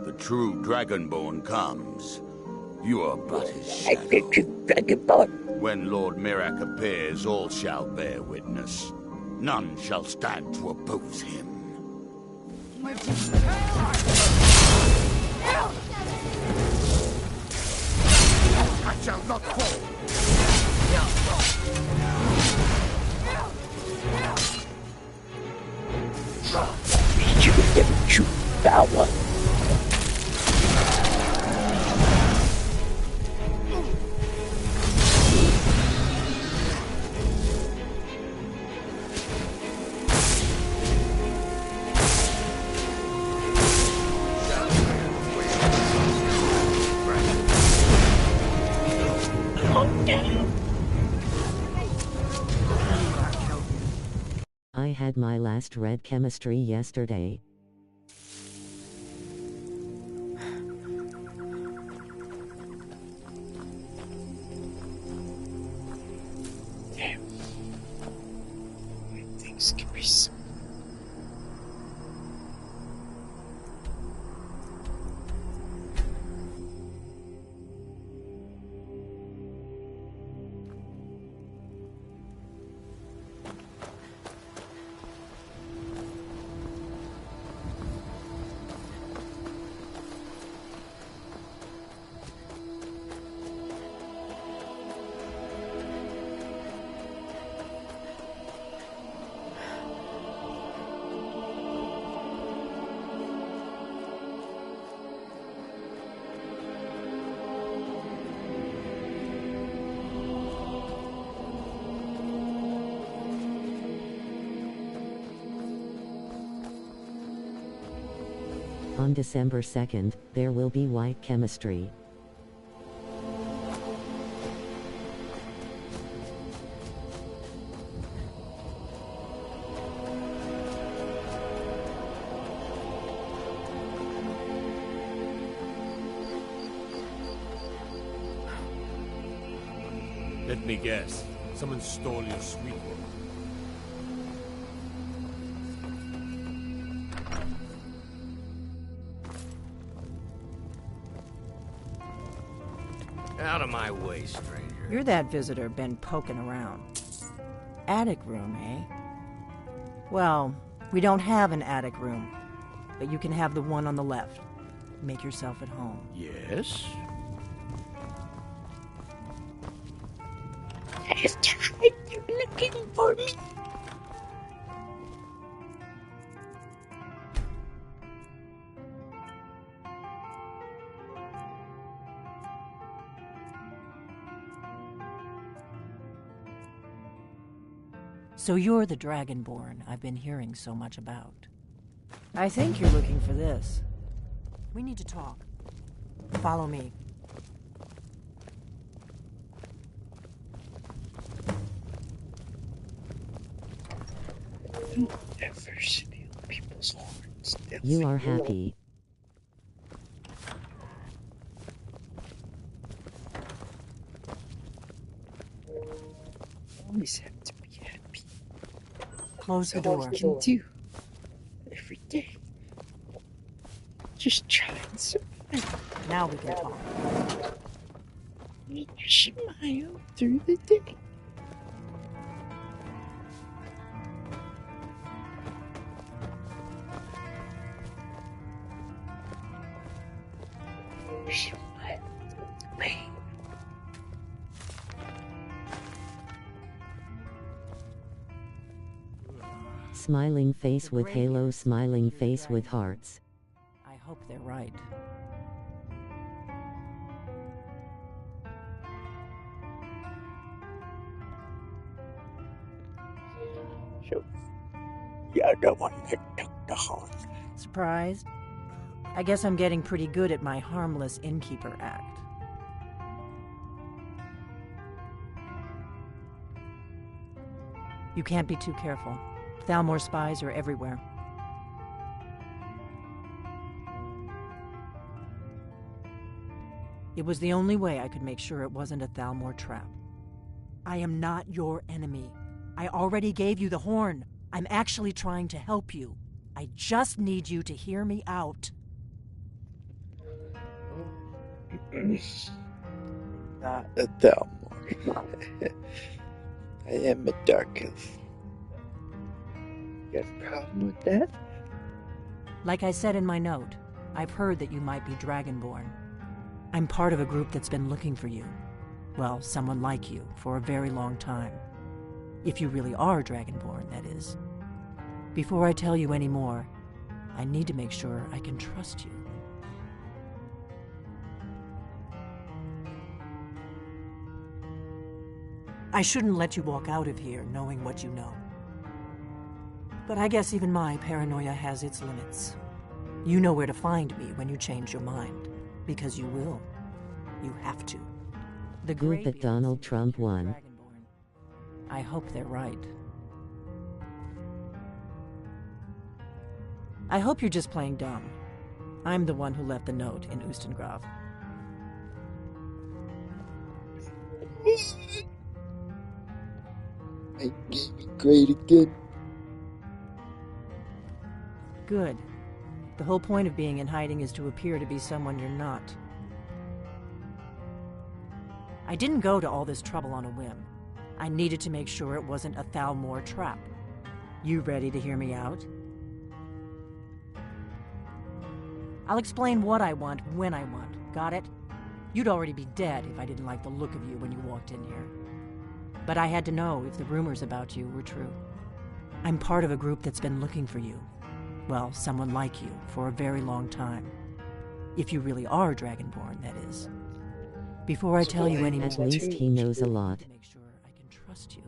Speaker 4: The true Dragonborn comes. You are but his shadow.
Speaker 3: Dragonborn!
Speaker 4: When Lord Mirak appears, all shall bear witness. None shall stand to oppose him. I shall not fall.
Speaker 3: You never choose power.
Speaker 18: I had my last red chemistry yesterday.
Speaker 3: Nice.
Speaker 18: On December 2nd, there will be white chemistry.
Speaker 9: Let me guess. Someone stole your sweet one.
Speaker 16: Out of my way, stranger.
Speaker 5: You're that visitor been poking around. Attic room, eh? Well, we don't have an attic room, but you can have the one on the left. Make yourself at home.
Speaker 16: Yes?
Speaker 21: You're looking for me.
Speaker 5: So you're the Dragonborn I've been hearing so much about. I think you're looking for this. We need to talk. Follow me.
Speaker 3: Never steal people's horns.
Speaker 18: You are happy.
Speaker 3: Always have to be happy.
Speaker 5: Close the
Speaker 3: That's all
Speaker 5: door.
Speaker 3: I can do every day. Just try and survive.
Speaker 5: Now we can talk.
Speaker 3: Make you smile through the day. Smile through the pain.
Speaker 18: Smiling face with halo, smiling face with hearts.
Speaker 5: I hope they're right.
Speaker 21: So, you're the one that took the horn.
Speaker 5: Surprised? I guess I'm getting pretty good at my harmless innkeeper act. You can't be too careful. Thalmor spies are everywhere. It was the only way I could make sure it wasn't a Thalmor trap. I am not your enemy. I already gave you the horn. I'm actually trying to help you. I just need you to hear me out.
Speaker 3: Not a Thalmor. I am a dark elf. You got a problem with that?
Speaker 5: Like I said in my note, I've heard that you might be Dragonborn. I'm part of a group that's been looking for you. Well, someone like you, for a very long time. If you really are Dragonborn, that is. Before I tell you any more, I need to make sure I can trust you. I shouldn't let you walk out of here knowing what you know. But I guess even my paranoia has its limits. You know where to find me when you change your mind. Because you will. You have to. The
Speaker 18: Good that Donald Trump won.
Speaker 5: I hope they're right. I hope you're just playing dumb. I'm the one who left the note in Ustengrav.
Speaker 3: Make gaming great again.
Speaker 5: Good. The whole point of being in hiding is to appear to be someone you're not. I didn't go to all this trouble on a whim. I needed to make sure it wasn't a Thalmor trap. You ready to hear me out? I'll explain what I want when I want. Got it? You'd already be dead if I didn't like the look of you when you walked in here. But I had to know if the rumors about you were true. I'm part of a group that's been looking for you. Well, someone like you, for a very long time. If you really are Dragonborn, that is. Before I tell you any more,
Speaker 18: at least he knows a lot.
Speaker 5: Make sure I can trust you.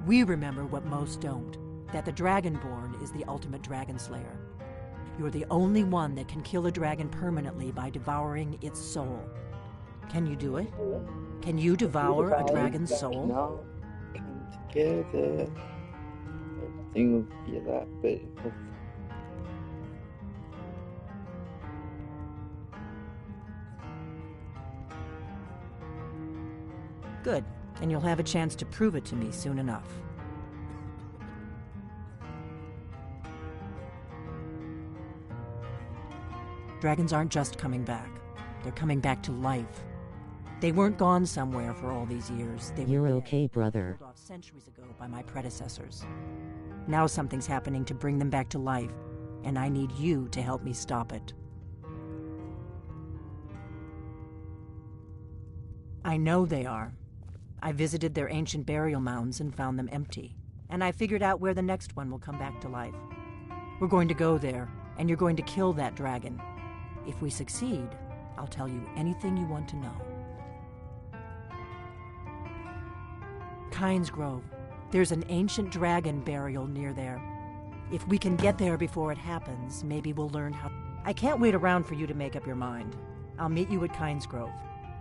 Speaker 5: We remember what most don't, that the Dragonborn is the ultimate dragon slayer. You're the only one that can kill a dragon permanently by devouring its soul. Can you do it? Can you devour a dragon's soul?
Speaker 3: No, come together. Everything will be a lot better.
Speaker 5: Good, and you'll have a chance to prove it to me soon enough. Dragons aren't just coming back. They're coming back to life. They weren't gone somewhere for all these years.
Speaker 18: You're okay, brother.
Speaker 5: Killed off centuries ago by my predecessors. Now something's happening to bring them back to life, and I need you to help me stop it. I know they are. I visited their ancient burial mounds and found them empty, and I figured out where the next one will come back to life. We're going to go there, and you're going to kill that dragon. If we succeed, I'll tell you anything you want to know. Kynes Grove. There's an ancient dragon burial near there. If we can get there before it happens, maybe we'll learn how... I can't wait around for you to make up your mind. I'll meet you at Kynes Grove.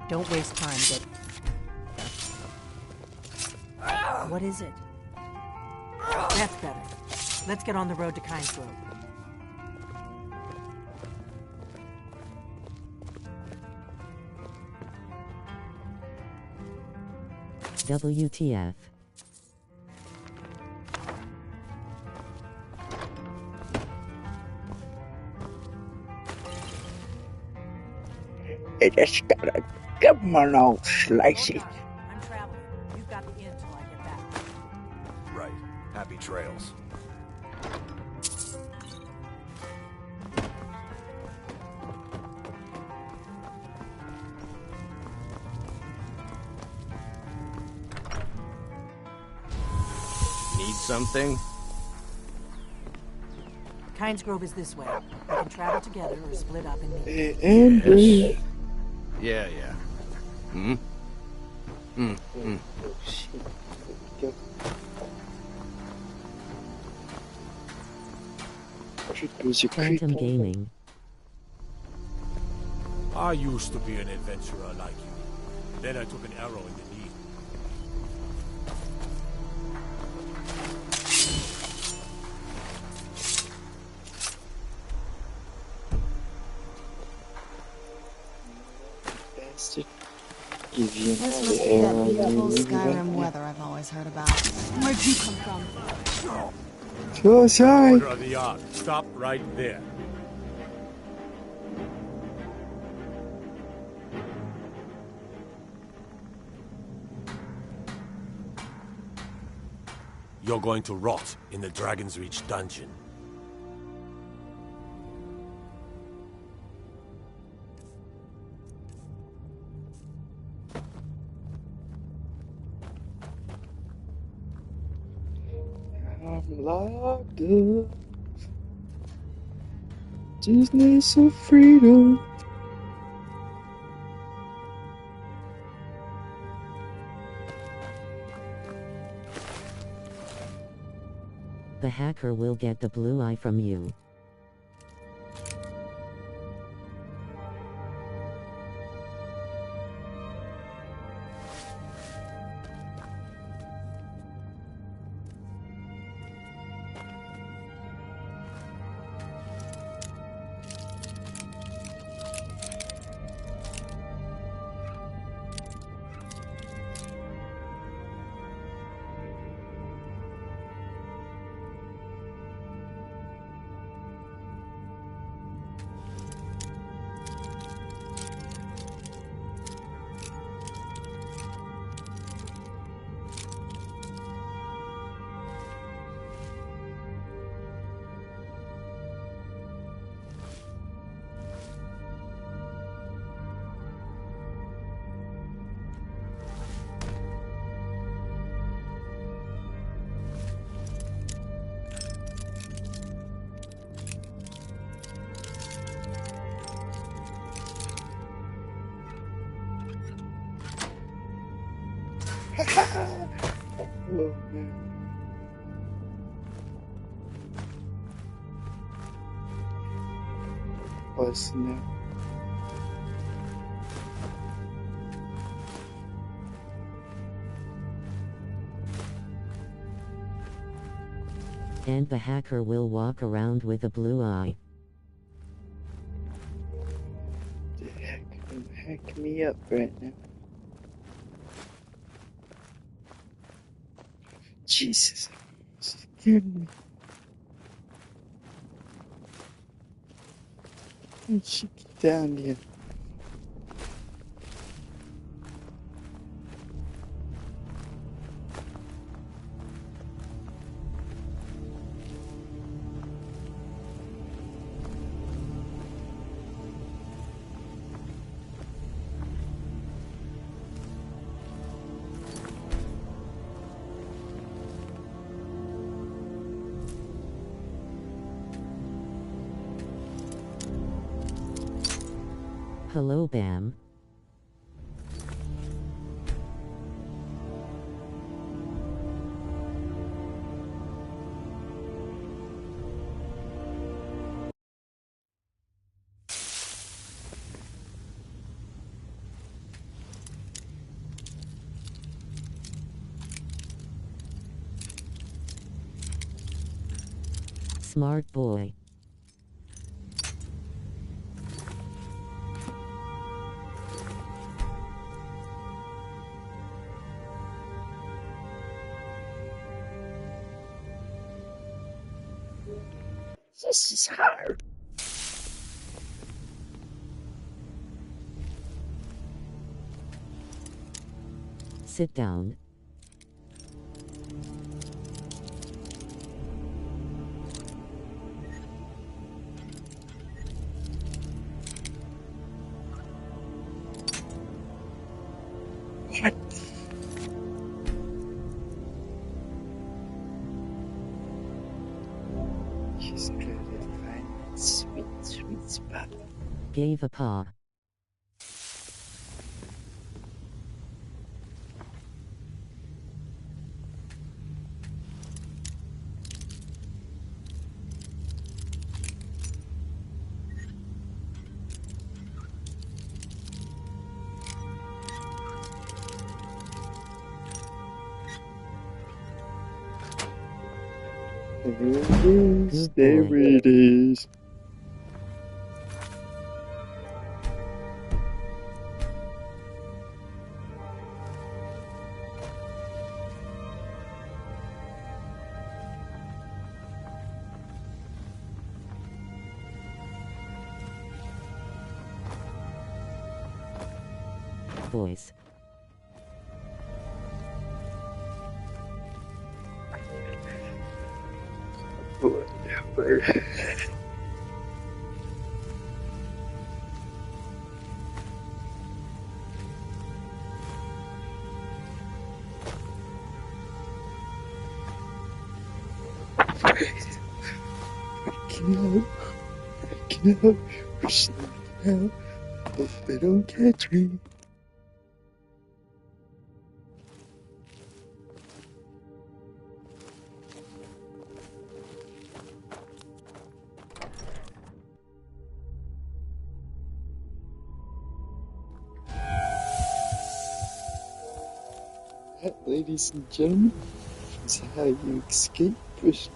Speaker 5: Don't waste time, What is it? That's better. Let's get on the road to Kynes Grove.
Speaker 18: WTF.
Speaker 3: I just gotta come on, I'll slice it.
Speaker 5: I'm traveling. You've got the inn till I get back.
Speaker 17: Right. Happy trails.
Speaker 16: Need something?
Speaker 5: Kynes Grove is this way. We can travel together or split up and meet.
Speaker 3: Yes.
Speaker 16: Yeah.
Speaker 18: Phantom Gaming.
Speaker 9: I used to be an adventurer like you. Then I took an arrow in the knee.
Speaker 3: Bastard. Give you
Speaker 1: This
Speaker 3: the
Speaker 1: must be that
Speaker 3: arrow.
Speaker 1: beautiful Skyrim weather I've always heard about. Where'd you come from?
Speaker 3: So sorry.
Speaker 9: Order of the Ark. Stop right there. You're going to rot in the Dragon's Reach dungeon.
Speaker 3: I'm locked up. Business of freedom.
Speaker 18: The hacker will get the blue eye from you.
Speaker 3: Oh man. Busting it.
Speaker 18: And the hacker will walk around with a blue eye.
Speaker 3: The heck, don't hack me up right now. Jesus, scared me. I should get down here.
Speaker 18: Hello, Bam. Smart boy.
Speaker 3: This is hard.
Speaker 18: Sit down.
Speaker 3: What? She's good at finding that sweet spot.
Speaker 18: Gave a paw.
Speaker 3: There it is. There it is.
Speaker 18: Boys.
Speaker 3: Whatever. I cannot push them now. Hope they don't catch me. That, ladies and gentlemen, is how you escape prison.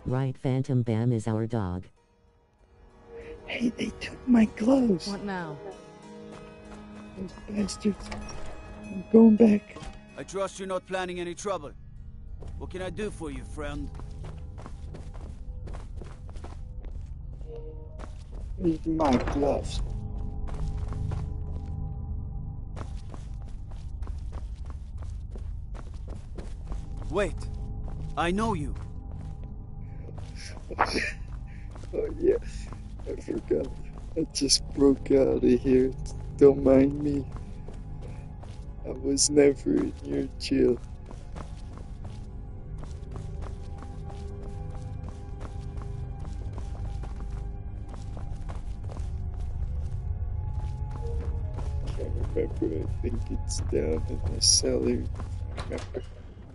Speaker 18: Right, Phantom Bam is our dog.
Speaker 3: Hey, they took my gloves.
Speaker 7: What now?
Speaker 3: Those bastards. I'm going back.
Speaker 11: I trust you're not planning any trouble. What can I do for you, friend?
Speaker 3: Need my gloves.
Speaker 11: Wait. I know you.
Speaker 3: Oh yeah, I forgot. I just broke out of here. Don't mind me. I was never in your jail. remember, I think it's down in the cellar. If I remember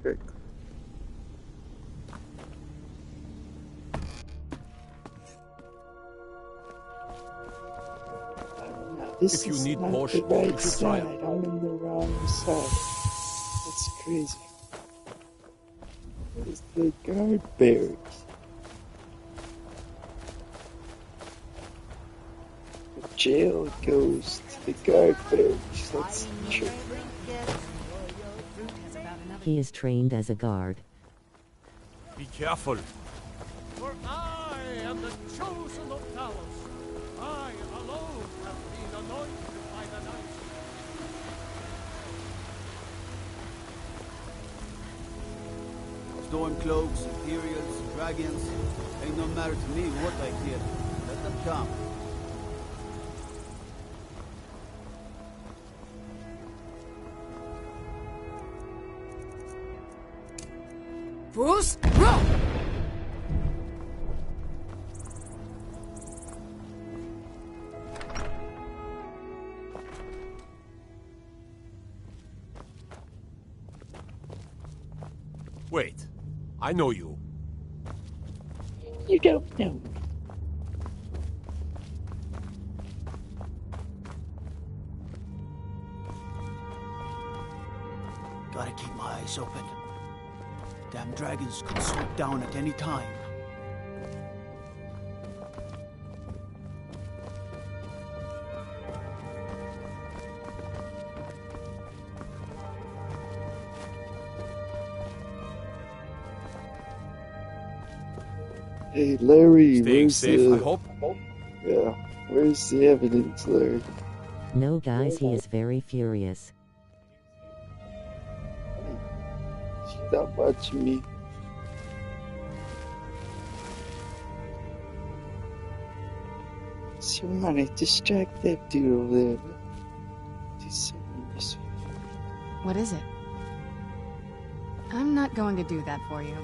Speaker 3: correctly. This
Speaker 13: If you
Speaker 3: is
Speaker 13: need
Speaker 3: not
Speaker 13: potion,
Speaker 3: the right
Speaker 13: you should try
Speaker 3: side.
Speaker 13: it.
Speaker 3: I'm in the wrong side. That's crazy. Where's the guard barracks? The jail goes to the guard barracks. That's true.
Speaker 18: He is trained as a guard.
Speaker 13: Be careful.
Speaker 9: For I am the chosen of Talos. I alone have been anointed by the knights.
Speaker 11: Stormcloaks, Imperials, Dragons. Ain't no matter to me what I kill. Let them come.
Speaker 7: Bruce, roll!
Speaker 13: Wait. I know you.
Speaker 3: You don't know.
Speaker 11: Gotta keep my eyes open. Damn dragons could swoop down at any time.
Speaker 3: Hey, Larry,
Speaker 13: Staying
Speaker 3: where's
Speaker 13: safe,
Speaker 3: the...
Speaker 13: I hope?
Speaker 3: Yeah, where's the evidence, Larry?
Speaker 18: No, guys, he is very furious.
Speaker 3: She's not watching me. Somebody distract that dude over there. Do something useful.
Speaker 1: What is it? I'm not going to do that for you.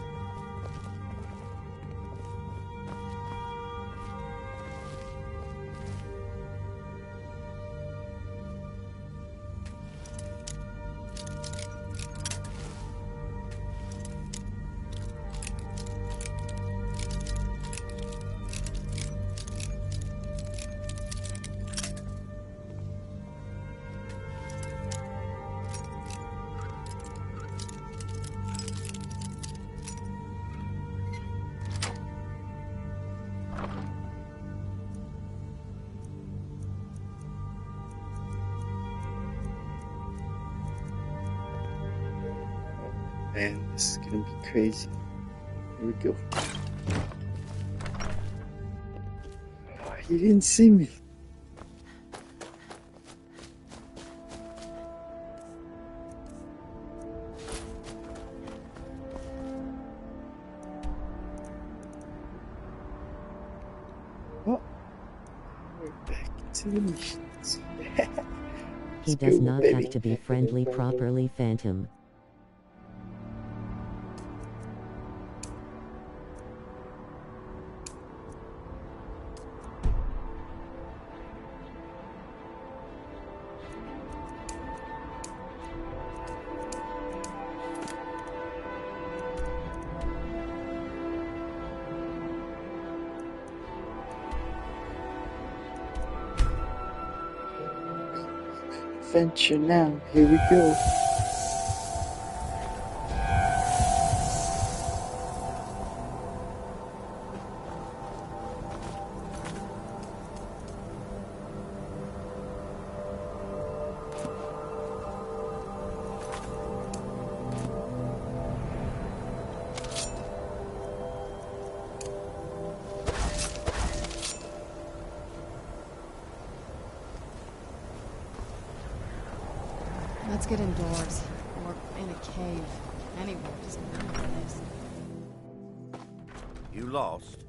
Speaker 3: Man, this is gonna be crazy. Here we go. Oh, he didn't see me. Oh, we're back to the missions.
Speaker 18: He does not have to be friendly properly, Phantom.
Speaker 3: Adventure now. Here we go.
Speaker 1: Let's get indoors. Or in a cave. Anywhere, just not this.
Speaker 17: You lost?